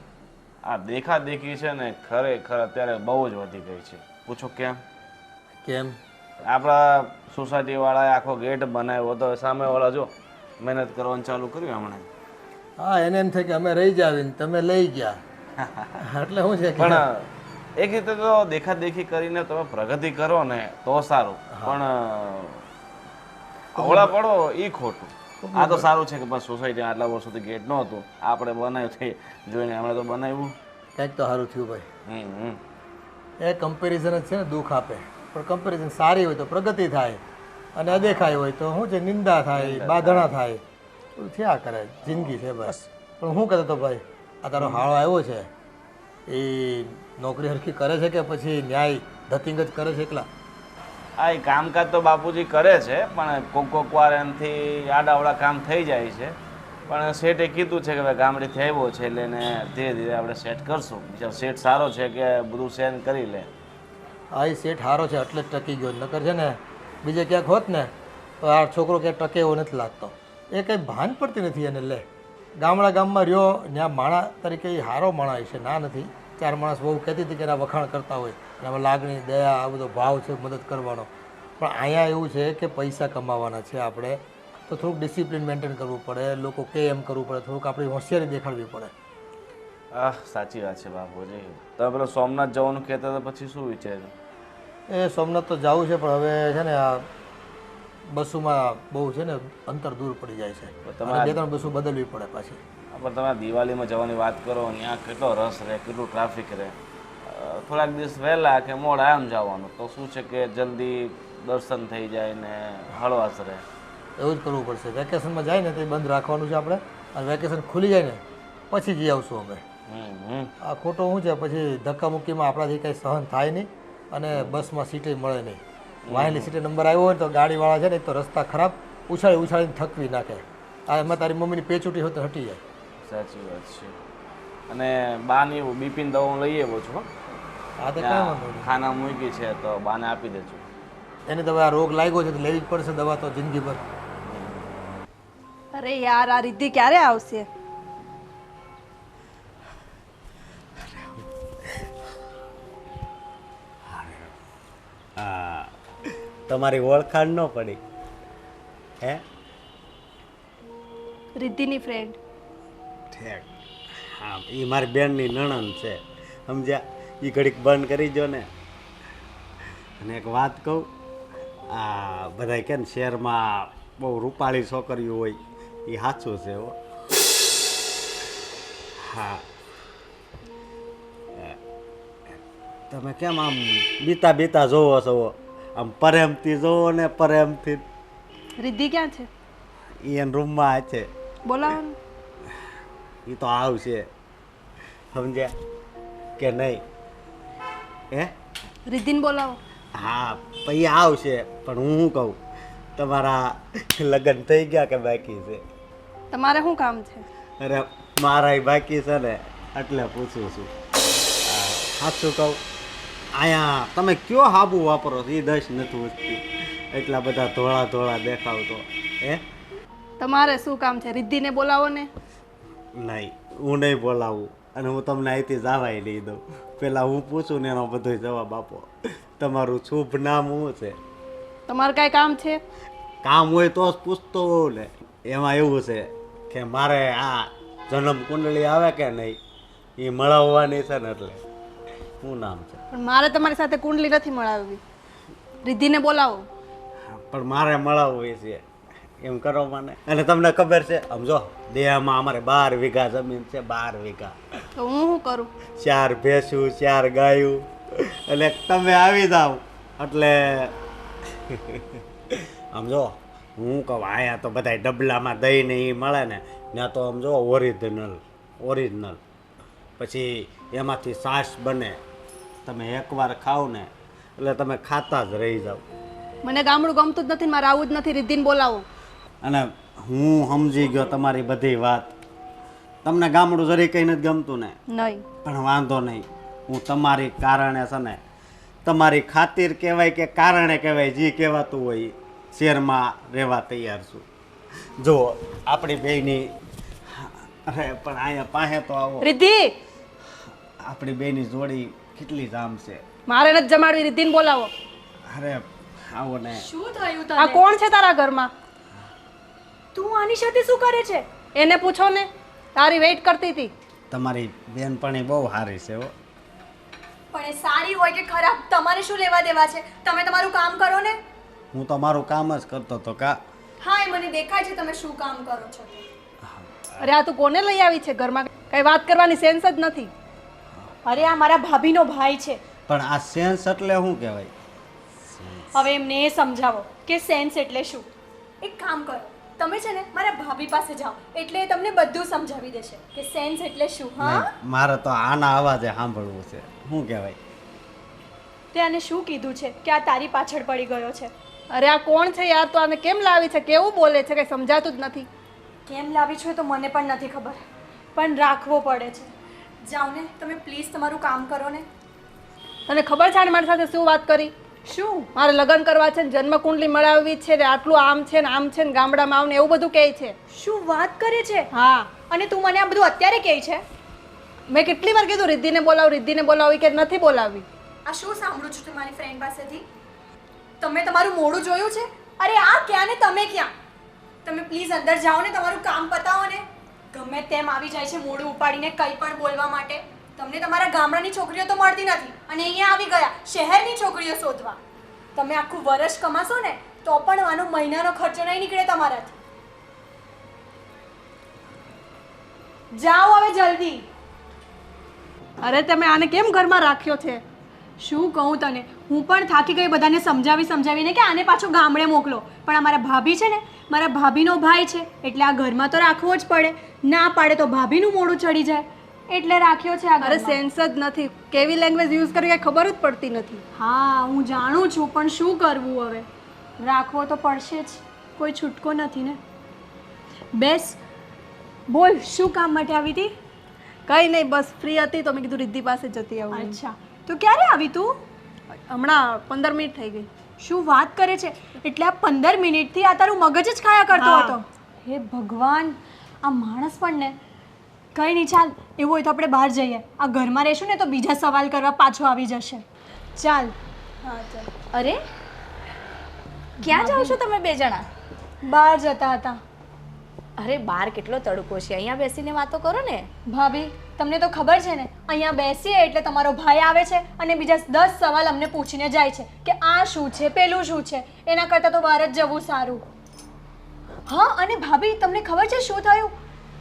આ દેખાદેખી છે ને ખરેખર અત્યારે બહુ જ વધી ગઈ છે. પૂછો કેમ? કેમ? આપણા સોસાયટીવાળાએ આખો ગેટ બનાવ્યો હતો, સામેવાળા જો મહેનત કરવાનું ચાલુ કર્યું હમણાં. હા, એને એમ થાય કે અમે રહી જાવીને તમે લઈ ગયા એટલે શું છે કે પણ એક રીતે તો દેખાદેખી કરીને તમે પ્રગતિ કરો ને તો સારું, પણ અવળા પડો એ ખોટું. આ તો સારું છે કે બસ સોસાયટી આટલા વર્ષોથી ગેટ નહોતું, આપણે બનાવ્યું છે જોઈને હમણાં તો બનાવ્યું. કંઈક તો સારું થયું ભાઈ. હમ. એ કમ્પેરિઝન જ છે ને દુઃખ આપે, પણ કમ્પેરિઝન સારી હોય તો પ્રગતિ થાય અને અદેખાઈ હોય તો શું છે નિંદા થાય, બાધણા થાય, બધું થયા કરે. જિંદગી છે બસ. પણ હું કહેતો હતો ભાઈ, આ તારો હાળો આવ્યો છે એ નોકરી હરખી કરે છે કે પછી ન્યાય ધતિંગ જ કરે છે એકલા? આ એ કામકાજ તો બાપુજી કરે છે, પણ કોક વાર એનાથી આડાવડા કામ થઈ જાય છે. પણ શેઠે કીધું છે કે ભાઈ ગામડેથી આવ્યો છે એટલે એને ધીરે ધીરે આપણે સેટ કરશું. બીજા શેઠ સારો છે કે બધું સેન કરી લે. હા, એ સેટ સારો છે એટલે જ ટકી ગયો, નકર છે ને બીજે ક્યાંક હોત ને તો આ છોકરો ક્યાંક ટકે એવો નથી લાગતો. એ કંઈ ભાન પડતી નથી એને. લે ગામમાં રહ્યો ત્યાં માણા તરીકે એ સારો માણા છે, ના નથી. 4 માણસ બહુ કહેતી હતી કે એના વખાણ કરતા હોય, એમાં લાગણી, દયા, આ બધો ભાવ છે મદદ કરવાનો. પણ અહીંયા એવું છે કે પૈસા કમાવાના છે આપણે, તો થોડુંક ડિસિપ્લિન મેન્ટેન કરવું પડે, લોકો કે એમ કરવું પડે, થોડુંક આપણી હોશિયારી દેખાડવી પડે. સાચી વાત છે બાપુજી. તમે પેલો સોમનાથ જવાનું કહેતા હતા, પછી શું વિચાર્યું? એ સોમનાથ તો જવું છે, પણ હવે છે ને આ બસોમાં બહુ છે ને અંતર દૂર પડી જાય છે, તમારે 2-3 બસો બદલવી પડે પાછી. પણ તમે દિવાળીમાં જવાની વાત કરો, ત્યાં કેટલો રસ રહે, કેટલું ટ્રાફિક રહે. થોડાક દિવસ વહેલા કે મોડા આમ જવાનું તો શું છે કે જલ્દી દર્શન થઈ જાય ને હળવાશ રહે. એવું જ કરવું પડશે. વેકેશનમાં જાય ને તે બંધ રાખવાનું છે આપણે, અને વેકેશન ખુલી જાય ને પછી જઈ આવશું અમે. આ ખોટો શું છે પછી ધક્કામુક્કીમાં આપણાથી કંઈ સહન થાય નહીં અને બસમાં સીટે મળે નહીં. વાહેલી સીટે નંબર આવ્યો હોય તો ગાડીવાળા છે ને એક તો રસ્તા ખરાબ, ઉછાળીને થકવી નાખે. આ એમાં તારી મમ્મીની પેચૂટી હોય તો હટી જાય. સાચી વાત છે. અને બાની બીપીની દવા લઈ આવ્યો છું. હા, તો કાંઈ વાંધો નહીં. ખાના મૂકી છે તો બાને આપી દેજો. એને તો હવે આ રોગ લાગ્યો છે તો લેવી જ પડશે દવા તો જિંદગીભર. અરે યાર, આ રિદ્ધિ ક્યારે આવશે? હા, તમારી ઓળખાણ ન પડી હે? રિદ્ધિની ફ્રેન્ડ. ઠેક. હા, એ મારી બેનની નણંદ છે, સમજ્યા? એ ઘડીક બંધ કરી જો ને. અને એક વાત કહું, આ બધા કે ને શહેરમાં બહુ રૂપાળી છોકરીઓ હોય, એ સાચું છે હો. હા, તમે કેમ આમ બીતા જોવો છો? આમ પ્રેમથી જોવો ને પ્રેમથી. રિદ્ધિ ક્યાં છે? એ એના રૂમમાં છે. બોલાવો. એ તો આવશે, સમજ્યા કે નહીં? હે, રિદ્ધિને બોલાવો. હા, પછી આવશે. પણ હું શું કહું, તમારા લગ્ન થઈ ગયા કે બાકી છે? તમારે શું કામ છે? અરે મારા બાકી છે ને, એટલે પૂછું છું. સાચું કહું, અહીંયા તમે કયો હાબુ વાપરો છો એ દસ નથી ઉઠતી, એટલા બધા ધોળા દેખાવતો. હે, તમારે શું કામ છે? રિદ્ધિને બોલાવો ને. નહીં, હું નહીં બોલાવું, અને હું તમને અહીંથી જવાય નહીં દઉં. પહેલાં હું પૂછું ને એનો બધો જવાબ આપો. તમારું શુભ નામ શું છે? તમારે કાંઈ કામ છે? કામ હોય તો જ પૂછતો હોઉં ને. એમાં એવું છે કે મારે આ જન્મ કુંડળી આવે કે નહીં એ મળાવવાની છે ને, એટલે શું નામ છે? પણ મારે તમારી સાથે કુંડલી નથી મળાવવી. રિદ્ધિને બોલાવો. પણ મારે મળાવવી છે, એમ કરો મને. અને તમને ખબર છે, સમજો દેહમાં અમારે 12 વીઘા જમીન છે. 12 વીઘા. તો હું શું કરું? 4 ભેંસું, 4 ગાયું. એટલે તમે આવી જાઓ એટલે સમજો હું કહું, આયા તો બધા ડબલામાં દહીં ને એ મળે ને, ત્યાં તો સમજો ઓરિજિનલ. પછી એમાંથી છાશ બને. તમે એકવાર ખાવ ને એટલે તમે ખાતા જ રહી જાઓ. મને ગામડું ગમતું જ નથી, મારે આવું જ નથી. રિદ્ધિને બોલાવો. અને હું સમજી ગયો તમારી બધી વાત. તમને ગામડું જરી કંઈ નથી ગમતું ને? નહીં. પણ વાંધો નહીં, હું તમારી કારણે છે ને, તમારી ખાतिर કહેવાય કે કારણે કહેવાય, જે કહેવાતું હોય શહેરમાં રહેવા તૈયાર છું. જો આપણી બેયની. અરે પણ અહીંયા પાસે તો આવો. રિદ્ધિ! આપણી બેની જોડી કેટલી જામ છે. મારે નથી જમાડવી, રિદ્ધિને બોલાવો. અરે આવો ને. શું થયું આ તને? કોણ છે તારા ઘરમાં? તું આની સાથે શું કરે છે? એને પૂછો ને, તારી વેઇટ કરતી હતી. તમારી બેનપણી બહુ સારી છે હો. પણ એ સારી હોય કે ખરાબ તમારે શું લેવા દેવા છે? તમે તમારું કામ કરો ને. હું તો મારું કામ જ કરતો હતો કા. હા, એ મને દેખાય છે તમે શું કામ કરો છો તે. અરે આ તું કોને લઈ આવી છે ઘરમાં? કઈ વાત કરવાની સેન્સ જ નથી. અરે આ મારા ભાભીનો ભાઈ છે. પણ આ સેન્સ એટલે શું કહેવાય? હવે એમને એ સમજાવો કે સેન્સ એટલે શું. એક કામ કરો, તમે છે ને મારા ભાભી પાસે જાઓ એટલે એ તમને બધું સમજાવી દેશે કે સેન્સ એટલે શું. હા, નહીં, મારે તો આના અવાજે સાંભળવું છે. શું કહેવાય? તે આને શું કીધું છે કે આ તારી પાછળ પડી ગયો છે? અરે આ કોણ છે યાર? તો આને કેમ લાવી છે? કેવું બોલે છે? કઈ સમજાતું જ નથી. કેમ લાવી છો એ તો મને પણ નથી ખબર, પણ રાખવો પડે છે. જાઓ ને તમે પ્લીઝ તમારું કામ કરો ને. તને ખબર છે આને મારી સાથે શું વાત કરી? શું? મારે લગ્ન કરવા છે ને જન્મકુંડલી મળાવવી છે ને આટલું આમ છે ને આમ છે ને ગામડામાં આવ ને એવું બધું કહે છે. શું વાત કરે છે? હા, અને તું મને આ બધું અત્યારે કહે છે? મેં કેટલી વાર કીધું રિદ્ધિને બોલાવી કે નથી બોલાવી. આ શું સાંભળું છું તમારી ફ્રેન્ડ પાસેથી? તમે તમારું મોઢું જોયું છે? અરે આ ક્યાં ને તમે ક્યાં? તમે પ્લીઝ અંદર જાઓ ને, તમારું કામ પતાવો ને. ગમે તેમ આવી જાય છે મોઢું ઉપાડીને કંઈ પણ બોલવા માટે. તમને તમારા ગામડાની છોકરીઓ તો મળતી નથી અને અહીંયા આવી ગયા શહેરની છોકરીઓ શોધવા. તમે આખું વર્ષ કમાશો ને તો પણ આનો મહિનાનો ખર્ચો નહીં નીકળે તમારાથી. જાઓ હવે જલ્દી. અરે તમે આને કેમ ઘરમાં રાખ્યો છે? શું કહું તને, હું પણ થાકી ગઈ બધાને સમજાવીને કે આને પાછો ગામડે મોકલો. પણ અમારા ભાભી છે ને, મારા ભાભીનો ભાઈ છે એટલે આ ઘરમાં તો રાખવો જ પડે. ના પાડે તો ભાભીનું મોઢું ચડી જાય એટલે રાખ્યો છે આ અરે ઘરમાં. સેન્સ જ નથી. કેવી લેંગ્વેજ યુઝ કરવી કઈ ખબર જ પડતી નથી. હા, હું જાણું છું પણ શું કરવું હવે? રાખવો તો પડશે જ, કોઈ છૂટકો નથી ને. બેસ, બોલ શું કામ માટે આવી હતી? કઈ નહીં, બસ ફ્રી હતી તો મેં કીધું રિદ્ધિ પાસે જતી આવું. અચ્છા, તો ક્યારે આવી તું? હમણાં 15 મિનિટ થઈ ગઈ. શું વાત કરે છે? એટલે આ 15 મિનિટથી આ તારું મગજ જ ખાયા કરતો હા. હતો. હે ભગવાન, આ માણસ પણ ને. કંઈ નહીં, ચાલ એવું હોય તો આપણે બહાર જઈએ. આ ઘરમાં રહેશું ને તો બીજા સવાલ કરવા પાછો આવી જશે. ચાલ. હા ચાલ. અરે ક્યાં જાઓ છો તમે બે જણા? બહાર જતા હતા. અરે બહાર કેટલો તડકો છે, અહીંયા બેસીને વાતો કરો ને. ભાભી, તમને તો ખબર છે ને અહીંયા બેસીએ એટલે તમારો ભાઈ આવે છે અને બીજા 10 સવાલ અમને પૂછીને જાય છે કે આ શું છે, પેલું શું છે. એના કરતાં તો બહાર જ જવું સારું. હા, અને ભાભી તમને ખબર છે શું થયું?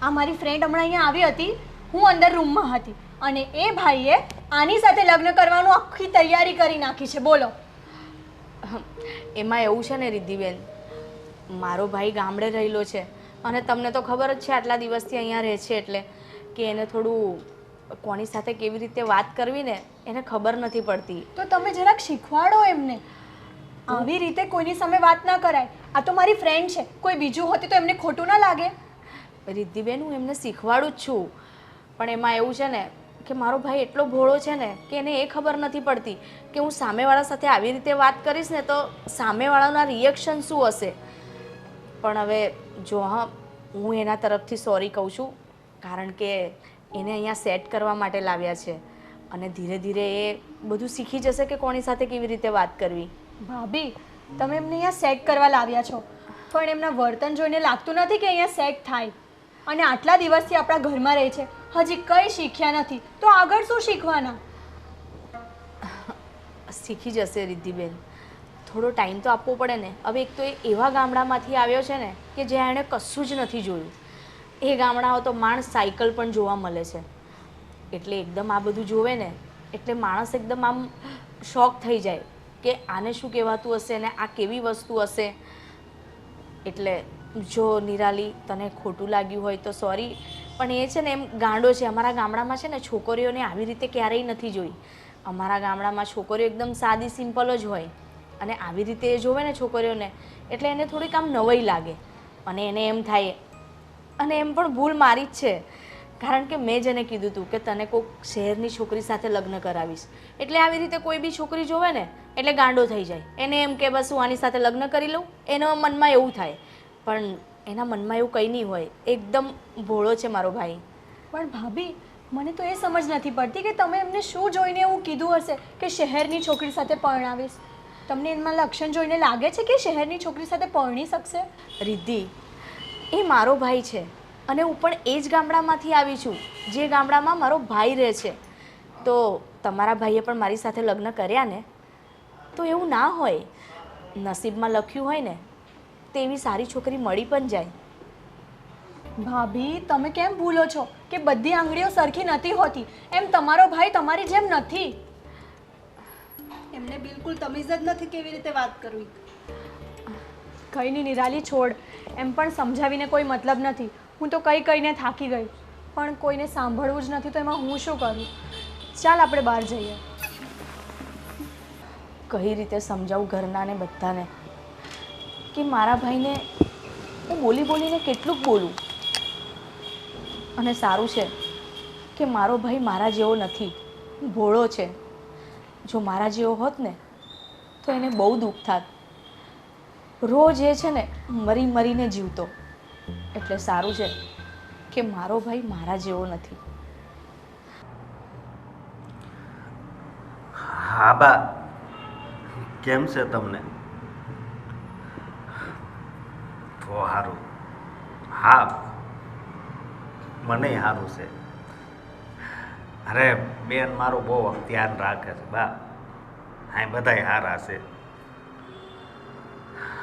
આ મારી ફ્રેન્ડ હમણાં અહીંયા આવી હતી, હું અંદર રૂમમાં હતી અને એ ભાઈએ આની સાથે લગ્ન કરવાનું આખી તૈયારી કરી નાખી છે. બોલો. એમાં એવું છે ને રિદ્ધિબેન, મારો ભાઈ ગામડે રહેલો છે અને તમને તો ખબર જ છે આટલા દિવસથી અહીંયા રહે છે એટલે કે એને થોડું કોની સાથે કેવી રીતે વાત કરવી ને એને ખબર નથી પડતી. તો તમે જરાક શીખવાડો એમને. આવી રીતે કોઈની સામે વાત ના કરાય. આ તો મારી ફ્રેન્ડ છે, કોઈ બીજું હોતી તો એમને ખોટું ના લાગે. રિદ્ધિબેન, હું એમને શીખવાડું જ છું પણ એમાં એવું છે ને કે મારો ભાઈ એટલો ભોળો છે ને કે એને એ ખબર નથી પડતી કે હું સામેવાળા સાથે આવી રીતે વાત કરીશ ને તો સામેવાળાના રિએક્શન શું હશે. પણ હવે જો હા, હું એના તરફથી સોરી કહું છું કારણ કે એને અહીંયા સેટ કરવા માટે લાવ્યા છે અને ધીરે ધીરે એ બધું શીખી જશે કે કોની સાથે કેવી રીતે વાત કરવી. ભાભી, તમે એમને અહીંયા સેટ કરવા લાવ્યા છો પણ એમના વર્તન જોઈને લાગતું નથી કે અહીંયા સેટ થાય. અને આટલા દિવસથી આપણા ઘરમાં રહે છે, હજી કંઈ શીખ્યા નથી તો આગળ શું શીખવાના? શીખી જશે રિદ્ધિબેન, થોડો ટાઈમ તો આપવો પડે ને. હવે એક તો એ એવા ગામડામાંથી આવ્યો છે ને કે જ્યાં એણે કશું જ નથી જોયું. એ ગામડાઓ તો માણસ સાયકલ પણ જોવા મળે છે એટલે એકદમ આ બધું જોવે ને એટલે માણસ એકદમ આમ શોક થઈ જાય કે આને શું કહેવાતું હશે ને આ કેવી વસ્તુ હશે. એટલે જો નિરાલી તને ખોટું લાગ્યું હોય તો સોરી, પણ એ છે ને એમ ગાંડો છે. અમારા ગામડામાં છે ને છોકરીઓને આવી રીતે ક્યારેય નથી જોઈ. અમારા ગામડામાં છોકરીઓ એકદમ સાદી સિમ્પલ જ હોય અને આવી રીતે એ જોવે ને છોકરીઓને એટલે એને થોડીક આમ નવાઈ લાગે અને એને એમ થાય. અને એમ પણ ભૂલ મારી જ છે કારણ કે મેં જેને કીધું હતું કે તને કોઈક શહેરની છોકરી સાથે લગ્ન કરાવીશ એટલે આવી રીતે કોઈ બી છોકરી જોવે ને એટલે ગાંડો થઈ જાય. એને એમ કે બસ હું આની સાથે લગ્ન કરી લઉં, એના મનમાં એવું થાય. પણ એના મનમાં એવું કંઈ નહીં હોય, એકદમ ભોળો છે મારો ભાઈ. પણ ભાભી, મને તો એ સમજ નથી પડતી કે તમે એમને શું જોઈને એવું કીધું હશે કે શહેરની છોકરી સાથે પરણાવીશ. તમને એમાં લક્ષણ જોઈને લાગે છે કે શહેરની છોકરી સાથે પરણી શકશે? રિદ્ધિ, એ મારો ભાઈ છે અને હું પણ એ જ ગામડામાંથી આવી છું જે ગામડામાં મારો ભાઈ રહે છે. તો તમારા ભાઈએ પણ મારી સાથે લગ્ન કર્યા ને, તો એવું ના હોય. નસીબમાં લખ્યું હોય ને તેવી સારી છોકરી મળી પણ જાય. ભાભી, તમે કેમ ભૂલો છો કે બધી આંગળીઓ સરખી નથી હોતી? એમ તમારો ભાઈ તમારી જેમ નથી. એમને બિલકુલ તમીઝ જ નથી કેવી રીતે વાત કરવી. કંઈ નહીં નિરાલી, છોડ. એમ પણ સમજાવીને કોઈ મતલબ નથી. હું તો કહીને થાકી ગઈ, પણ કોઈને સાંભળવું જ નથી તો એમાં હું શું કરું? ચાલ આપણે બહાર જઈએ. કઈ રીતે સમજાવું ઘરનાને બધાને કે મારા ભાઈને હું બોલીને કેટલુંક બોલું. અને સારું છે કે મારો ભાઈ મારા જેવો નથી, ભોળો છે. જો મારા જેવો હોત ને તો એને બહુ દુઃખ થાત. રોજ એ છે ને મરીને જીવતો. એટલે સારું છે કે મારો ભાઈ મારા જેવો નથી. હા બા, કેમ છે તમને? તો સારું. હા, મને સારું છે. અરે બેન મારું બહુ ધ્યાન રાખે છે બા. હા, બધાય સારા છે.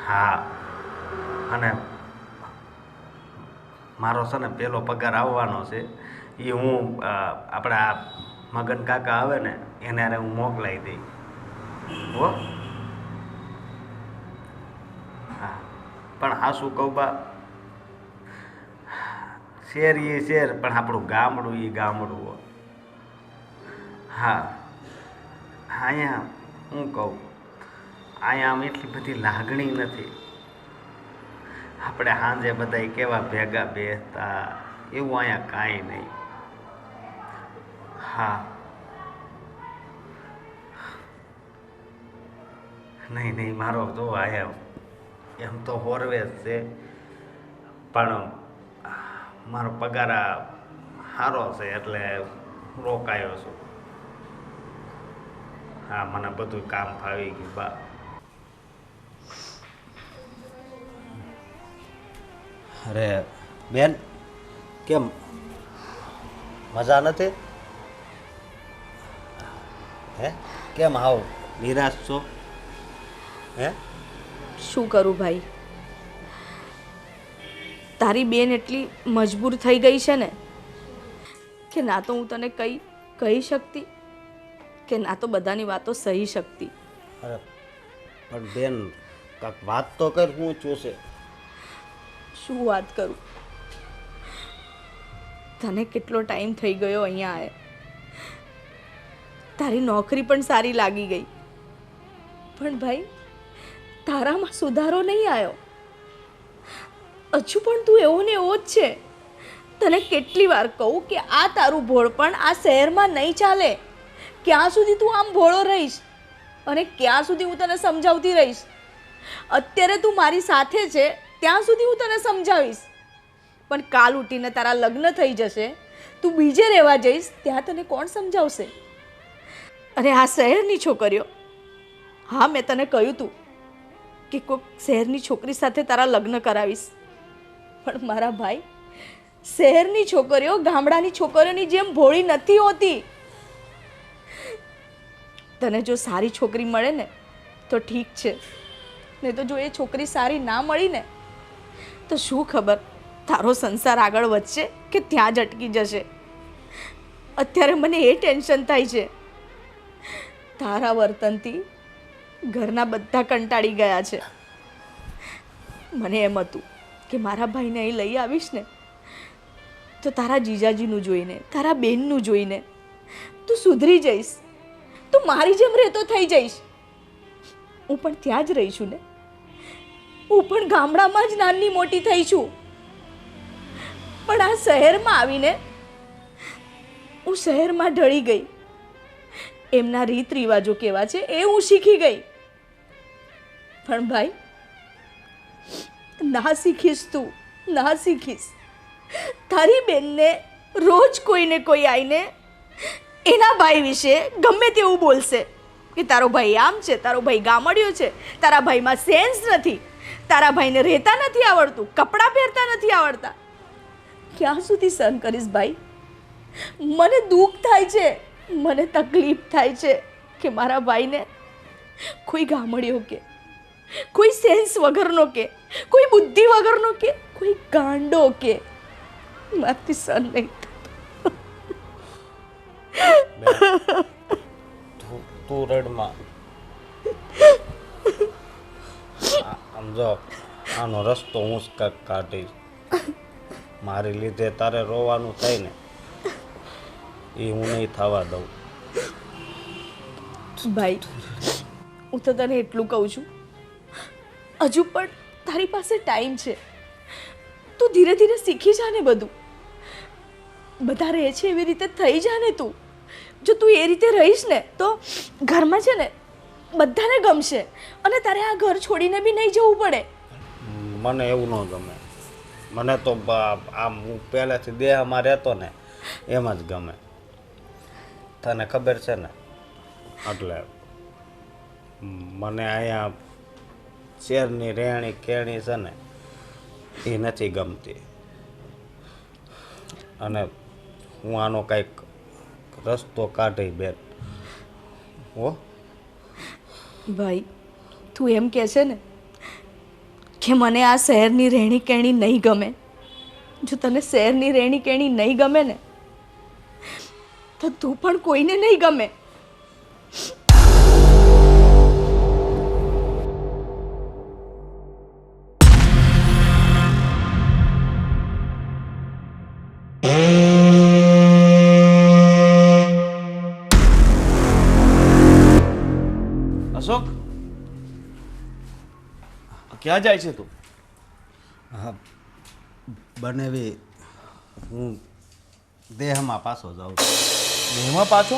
હા, અને મારો છે ને પેલો પગાર આવવાનો છે એ હું આપણા મગન કાકા આવે ને એને હારે હું મોકલાવી દઈ. હો હા, પણ હા શું કહું બા, શેર એ શેર પણ આપણું ગામડું એ ગામડું હો. હા, અહીંયા હું કહું, અહીંયા આમ એટલી બધી લાગણી નથી. આપણે સાંજે બધાય કેવા ભેગા બેસતા, એવું અહીંયા કાંઈ નહીં. હા, નહીં મારો જો આયા એમ તો હોરવે જ છે, પણ મારો પગાર સારો છે એટલે રોકાયો છું. હા, મને બધું કામ ફાવી ગયું બા. અરે બેન, કેમ મજા નથી? હે કેમ આવ નિરાશ છો? હે શું કરું ભાઈ, તારી બેન એટલી મજબૂર થઈ ગઈ છે ને કે ના તો હું તને કહી શકતી કે ના તો બધાની વાતો સહી શકતી. અરે પણ બેન કાંઈક વાત તો કર, શું જોશે? શું વાત કરું? તને કેટલો ટાઈમ થઈ ગયો અહીંયા આવે, તારી નોકરી પણ સારી લાગી ગઈ, પણ ભાઈ તારામાં સુધારો નહીં આવ્યો. હજુ પણ તું એવો ને એવો જ છે. તને કેટલી વાર કહું કે આ તારું ભોળપણ આ શહેરમાં નહીં ચાલે. ક્યાં સુધી તું આમ ભોળો રહીશ અને ક્યાં સુધી હું તને સમજાવતી રહીશ? અત્યારે તું મારી સાથે છે ત્યાં સુધી હું તને સમજાવીશ, પણ કાલ ઉઠીને તારા લગ્ન થઈ જશે, તું બીજે રહેવા જઈશ, ત્યાં તને કોણ સમજાવશે? અને આ શહેરની છોકરીઓ, હા મેં તને કહ્યું તું કે કોઈક શહેરની છોકરી સાથે તારા લગ્ન કરાવીશ, પણ મારા ભાઈ શહેરની છોકરીઓ ગામડાની છોકરીઓની જેમ ભોળી નથી હોતી. તને જો સારી છોકરી મળે ને તો ઠીક છે, નહીં તો જો એ છોકરી સારી ના મળી ને તો શું ખબર તારો સંસાર આગળ વધશે કે ત્યાં જ અટકી જશે. અત્યારે મને એ ટેન્શન થાય છે. તારા વર્તનથી ઘરના બધા કંટાળી ગયા છે. મને એમ હતું કે મારા ભાઈને અહીં લઈ આવીશ ને તો તારા જીજાજીનું જોઈને, તારા બેનનું જોઈને તું સુધરી જઈશ, તું મારી જેમ રહેતો થઈ જઈશ. હું પણ ત્યાં જ રહી છું ને, હું પણ ગામડામાં જ નાની મોટી થઈ છું, પણ આ શહેરમાં આવીને હું શહેરમાં ઢળી ગઈ. એમના રીત રિવાજો કેવા છે એ હું શીખી ગઈ. પણ ભાઈ ના શીખીશ, તું ના શીખીશ. તારી બેનને રોજ કોઈને કોઈ આવીને એના ભાઈ વિશે ગમે તેવું બોલશે કે તારો ભાઈ આમ છે, તારો ભાઈ ગામડિયો છે, તારા ભાઈમાં સેન્સ નથી, તારા ભાઈને રહેતા નથી આવડતું, કપડાં પહેરતા નથી આવડતા. ક્યાં સુધી સહન કરીશ ભાઈ? મને દુઃખ થાય છે, મને તકલીફ થાય છે કે મારા ભાઈને કોઈ ગામડિયો કે, કોઈ સેન્સ વગરનો કે, કોઈ બુદ્ધિ વગરનો કે, કોઈ ગાંડો કે મારાથી સહન નહીં થતું. તું રડમાં સમજો, આનો રસ્તો હું જ કાઢીશ. મારી લીધે તારે રોવાનું થાય ને એ હું નહીં થવા દઉં. ભાઈ હું તો તને એટલું કહું છું, હજુ પણ તારી પાસે ટાઈમ છે. તું ધીરે ધીરે શીખી જા ને બધું. બધા રહે છે એવી રીતે થઈ જા ને તું. જો તું એ રીતે રહીશ ને તો ઘરમાં છે ને બધાને ગમશે અને તારે આ ઘર છોડીને બી નહીં જવું પડે. મને એવું ન ગમે. મને તો આમ હું પહેલેથી દેહમાં રહેતો ને એમ જ ગમે. તને ખબર છે ને, એટલે મને અહીંયા શેરની રહેણી કેણી છે ને એ નથી ગમતી. અને હું આનો કંઈક રસ્તો કાઢી બેન. હો ભાઈ તું એમ કહે છે ને કે મને આ શહેરની રહેણી કહેણી નહીં ગમે. જો તને શહેરની રહેણી કહેણી નહીં ગમે ને તો તું પણ કોઈને નહીં ગમે. અશોક, ક્યાં જાય છે તું? હા, બનેવી હું દેહમાં પાછો જાઉં છું. દેહમાં પાછો?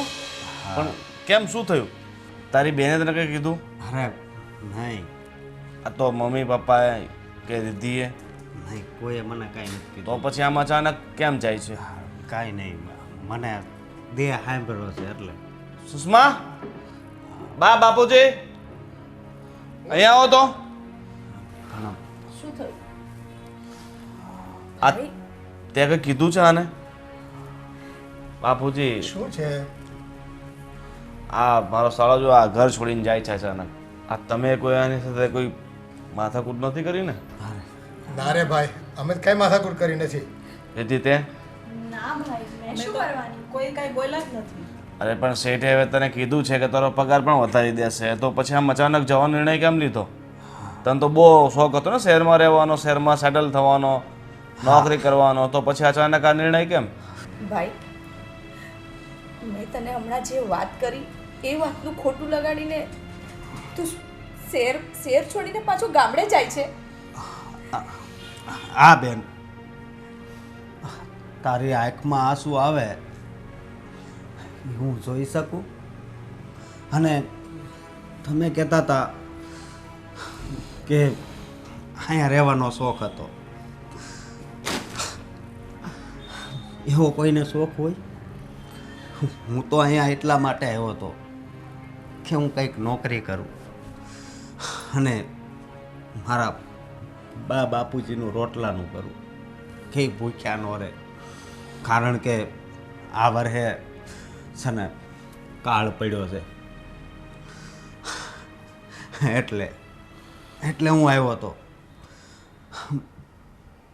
પણ કેમ, શું થયું? તારી બેને તને કંઈ કીધું? અરે નહીં આ તો મમ્મી પપ્પાએ કે દીધીએ, નહીં, કોઈએ મને કાંઈ નથી તો કીધું. પછી આમ અચાનક કેમ જાય છે? કાંઈ નહીં, મને દેહ સાંભળ્યો છે એટલે. સુષ્મા, બા બાપુજી અહીંયા આવો તો. શું થયું? આ તે કંઈ કીધું છે આને? બાપુજી, શું છે? આ મારો સાળો જો આ ઘર છોડીને જાય છે અચાનક. આ તમે કોઈ આની સાથે કોઈ માથાકૂટ નથી કરી ને? ના રે ભાઈ, અમે તો કઈ માથાકૂટ કરી નથી. તેથી તે ના ભાઈ, મેં શું કરવાની? કોઈ કાંઈ બોલ્યા જ નથી. અરે પણ શેઠે હવે તને કીધું છે કે તારો પગાર પણ વધારી દેશે, તો પછી આમ અચાનક જવાનો નિર્ણય કેમ લીધો? તને તો બહુ શોખ હતો ને શહેરમાં રહેવાનો, શહેરમાં સેટલ થવાનો, નોકરી કરવાનો, તો પછી અચાનક આ નિર્ણય કેમ? ભાઈ મેં તને હમણાં જે વાત કરી એ વાતનું ખોટું લગાડીને તું શેર છોડીને પાછો ગામડે જાય છે. આ બેન, તારી આંખમાં આંસુ આવે હું જોઈ શકું? અને તમે કહેતા હતા કે અહીંયા રહેવાનો શોખ હતો. એવો કોઈને શોખ હોય? હું તો અહીંયા એટલા માટે આવ્યો હતો કે હું કંઈક નોકરી કરું અને મારા બા બાપુજીનું રોટલાનું કરું, કંઈ ભૂખ્યા ન રહે. કારણ કે આ વર્ષે છે ને કાળ પડ્યો છે એટલે હું આવ્યો હતો.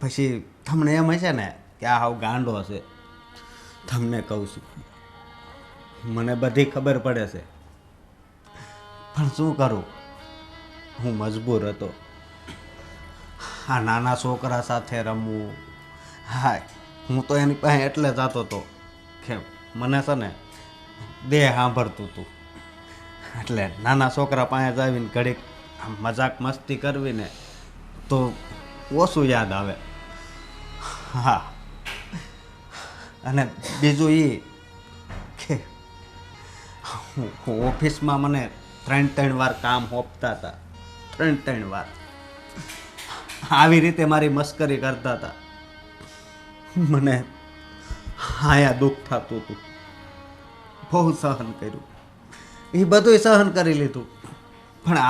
પછી તમને એમ હશે ને કે આ હાવ ગાંડો છે. તમને કહું છું, મને બધી ખબર પડે છે, પણ શું કરું, હું મજબૂર હતો. આ નાના છોકરા સાથે રમવું, હા, હું તો એની પાસે એટલે જતો હતો કે મને છે ને દેહ સાંભળતું હતું. એટલે નાના છોકરા પાસે આવીને ઘડીક મજાક મસ્તી કરવી ને તો ઓછું યાદ આવે. હા, અને બીજું એ કે ઓફિસમાં મને 3 વાર કામ સોંપતા હતા. 3 વાર આવી રીતે મારી મસ્કરી કરતા હતા. મને આયા દુઃખ થતું હતું, બહુ સહન કર્યું, એ બધું સહન કરી લીધું. પણ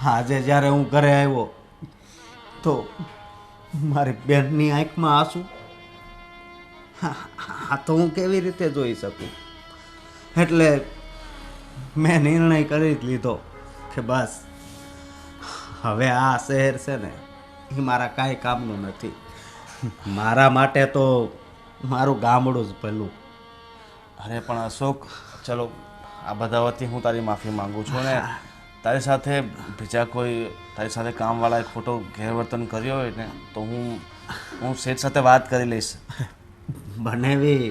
આજે જ્યારે હું ઘરે આવ્યો તો મારી બહેનની આંખમાં આંસુ, આ તો હું કેવી રીતે જોઈ શકું? એટલે મેં નિર્ણય કરી જ લીધો કે બસ હવે આ શહેર છે ને એ મારા કાંઈ કામનું નથી. મારા માટે તો મારું ગામડું જ ભલું. અરે પણ અશોક, ચલો આ બધા વતી હું તારી માફી માંગુ છું ને તારી સાથે બીજા કોઈ તારી સાથે કામવાળાએ ખોટો ગેરવર્તન કર્યો હોય ને તો હું શેઠ સાથે વાત કરી લઈશ. બનેવી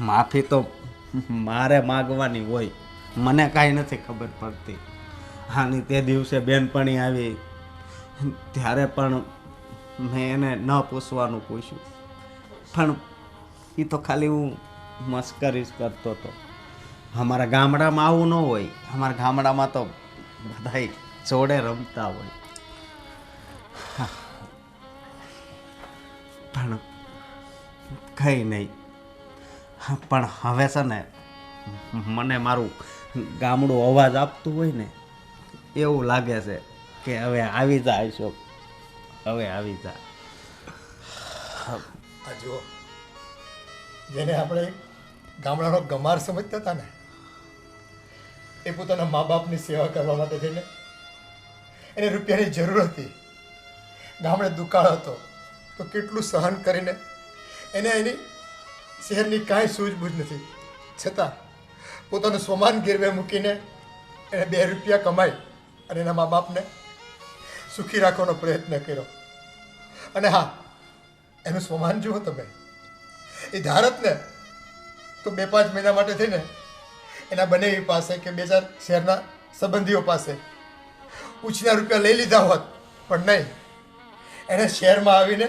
માફી તો મારે માગવાની હોય, મને કાંઈ નથી ખબર પડતી. આની તે દિવસે બેનપણી આવી ત્યારે પણ મેં એને ન પૂછવાનું પૂછ્યું, પણ એ તો ખાલી હું મસ્કરી જ કરતો હતો. અમારા ગામડામાં આવું ન હોય, અમારા ગામડામાં તો બધાય જોડે રમતા હોય. પણ કંઈ નહીં. પણ હવે છે ને મને મારું ગામડું અવાજ આપતું હોય ને એવું લાગે છે કે હવે આવી જા અશોક, હવે આવી જા. આ જુઓ, જેને આપણે ગામડાનો ગમાર સમજતા હતા ને એ પોતાના મા બાપની સેવા કરવા માટે થઈને એને રૂપિયાની જરૂર હતી, ગામડે દુકાળ હતો તો કેટલું સહન કરીને એને એની શહેરની કાંઈ સૂઝબૂઝ નથી છતાં પોતાનું સ્વમાન ગીરવે મૂકીને એને 2 રૂપિયા કમાઈ અને એના મા બાપને સુખી રાખવાનો પ્રયત્ન કર્યો. અને હા, એનું સ્વમાન જુઓ તમે, એ ધારત ને તો 2-5 મહિના માટે થઈને એના બનેવી પાસે કે 2-4 શહેરના સંબંધીઓ પાસે ઉછીના રૂપિયા લઈ લીધા હોત, પણ નહીં, એણે શહેરમાં આવીને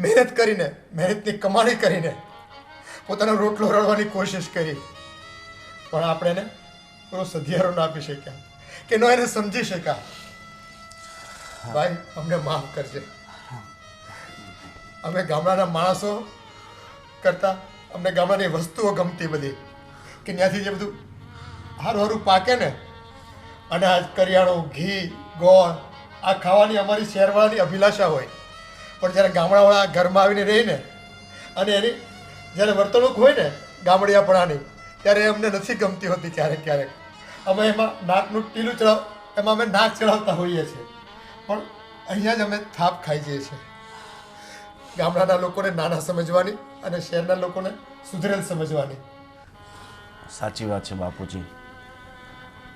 મહેનત કરીને, મહેનતની કમાણી કરીને પોતાનો રોટલો રળવાની કોશિશ કરી. પણ આપણે એને પૂરો સધિયારો ના આપી શક્યા કે ન એને સમજી શક્યા. ભાઈ, અમને માફ કરજે. અમે ગામડાના માણસો કરતાં અમને ગામડાની વસ્તુઓ ગમતી બધી, કે ત્યાંથી જે બધું સારું સારું પાકે ને, અનાજ, કરિયાણું, ઘી, ગોળ, આ ખાવાની અમારી શહેરવાળાની અભિલાષા હોય. પણ જ્યારે ગામડાવાળા ઘરમાં આવીને રહીને અને એની જ્યારે વર્તણૂક હોય ને ગામડિયાપણાની, ત્યારે અમને નથી ગમતી હોતી. ક્યારેક ક્યારેક અમે એમાં નાકનું ટીલું એમાં અમે નાક ચડાવતા હોઈએ છીએ, પણ અહીંયા જ અમે થાપ ખાઈ જઈએ છીએ. ગામડાના લોકોને નાના સમજવાની અને શહેરના લોકોને સુધરેલ સમજવાની. સાચી વાત છે બાપુજી.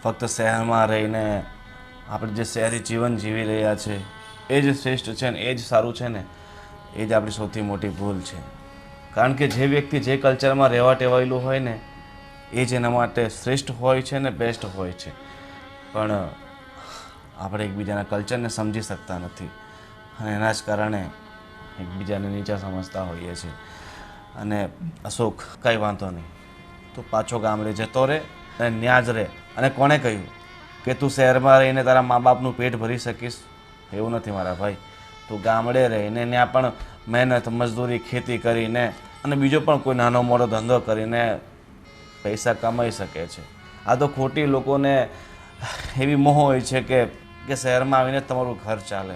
ફક્ત શહેરમાં રહીને આપણે જે શહેરી જીવન જીવી રહ્યા છે એ જ શ્રેષ્ઠ છે ને એ જ સારું છે ને, એ જ આપણી સૌથી મોટી ભૂલ છે. કારણ કે જે વ્યક્તિ જે કલ્ચરમાં રહેવા ટેવાયેલું હોય ને એ જ એના માટે શ્રેષ્ઠ હોય છે ને બેસ્ટ હોય છે. પણ આપણે એકબીજાના કલ્ચરને સમજી શકતા નથી અને એના જ કારણે એકબીજાને નીચા સમજતા હોઈએ છીએ. અને અશોક, કંઈ વાંધો નહીં, તું પાછો ગામડે જતો રહે અને ન્યા જ રહે. અને કોણે કહ્યું કે તું શહેરમાં રહીને તારા મા બાપનું પેટ ભરી શકીશ? એવું નથી મારા ભાઈ. તું ગામડે રહીને ત્યાં પણ મહેનત, મજદૂરી, ખેતી કરીને અને બીજો પણ કોઈ નાનો મોટો ધંધો કરીને પૈસા કમાઈ શકે છે. આ તો ખોટી લોકોને એવી મોહ હોય છે કે શહેરમાં આવીને તમારું ઘર ચાલે.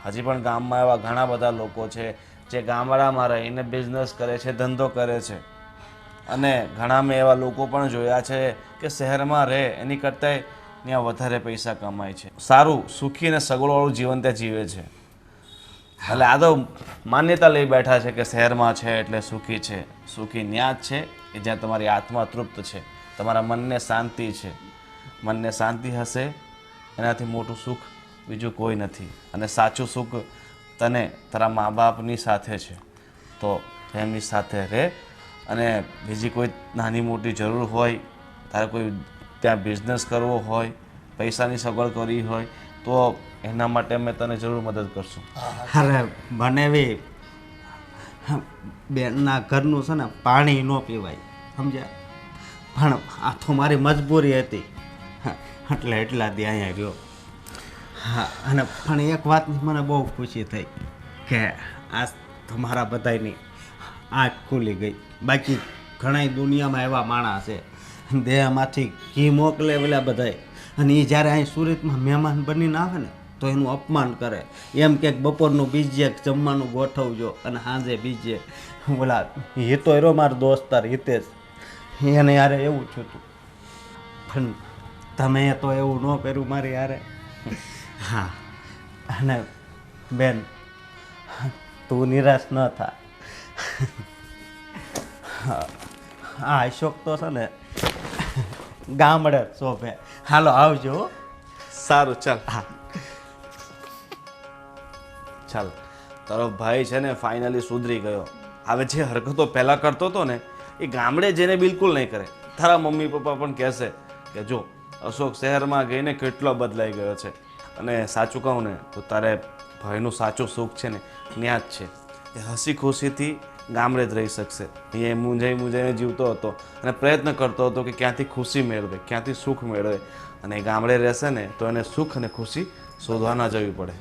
હજી પણ ગામમાં એવા ઘણા બધા લોકો છે જે ગામડામાં રહીને બિઝનેસ કરે છે, ધંધો કરે છે. અને ઘણા મેં એવા લોકો પણ જોયા છે કે શહેરમાં રહે એની કરતાંય ત્યાં વધારે પૈસા કમાય છે, સારું સુખી અને સગવડવાળું જીવન ત્યાં જીવે છે. એટલે આ તો માન્યતા લઈ બેઠા છે કે શહેરમાં છે એટલે સુખી છે. સુખી ત્યાં જ છે કે જ્યાં તમારી આત્મા તૃપ્ત છે, તમારા મનને શાંતિ છે. મનને શાંતિ હશે એનાથી મોટું સુખ બીજું કોઈ નથી. અને સાચું સુખ તને તારા મા બાપની સાથે છે, તો એમની સાથે રહે. અને બીજી કોઈ નાની મોટી જરૂર હોય, તારે કોઈ ત્યાં બિઝનેસ કરવો હોય, પૈસાની સગવડ કરવી હોય તો એના માટે અમે તને જરૂર મદદ કરશું. અરે બનેવી બેનના ઘરનું છે ને પાણી ન પીવાય, સમજ્યા? પણ આ તો મારી મજબૂરી હતી એટલે એટલા દી અહીંયા રહ્યો. હા, અને પણ એક વાતની મને બહુ ખુશી થઈ કે તમારા બધાયની આંખ ખુલી ગઈ. બાકી ઘણા દુનિયામાં એવા માણસ છે દેહમાંથી ઘી મોકલે પેલા બધાય, અને એ જ્યારે અહીં સુરતમાં મહેમાન બનીને આવે ને તો એનું અપમાન કરે. એમ કે બપોરનું બીજે જમવાનું ગોઠવજો અને સાંજે બીજે. બોલા હિતો એરો મારો દોસ્તાર હિતેશ, એને યારે એવું થયું હતું, પણ તમે તો એવું ન કર્યું મારી યારે. હા, અને બેન તું નિરાશ ન થા. હા અશોક તો છે ને ગામડે જ શોભે. હાલો આવજો હો. સારું ચાલ. હા ચાલ, તારો ભાઈ છે ને ફાઇનલી સુધરી ગયો. હવે જે હરકતો પહેલાં કરતો હતો ને એ ગામડે જઈને બિલકુલ નહીં કરે. તારા મમ્મી પપ્પા પણ કહેશે કે જો અશોક શહેરમાં ગઈને કેટલો બદલાઈ ગયો છે. અને સાચું કહું ને તો તારે ભાઈનું સાચું સુખ છે ને ત્યાં જ છે. એ હસી ખુશીથી ગામડે જ રહી શકશે. એ મૂંઝાઈને જીવતો હતો અને પ્રયત્ન કરતો હતો કે ક્યાંથી ખુશી મેળવે, ક્યાંથી સુખ મેળવે. અને ગામડે રહેશે ને તો એને સુખ અને ખુશી શોધવા ના જવી પડે.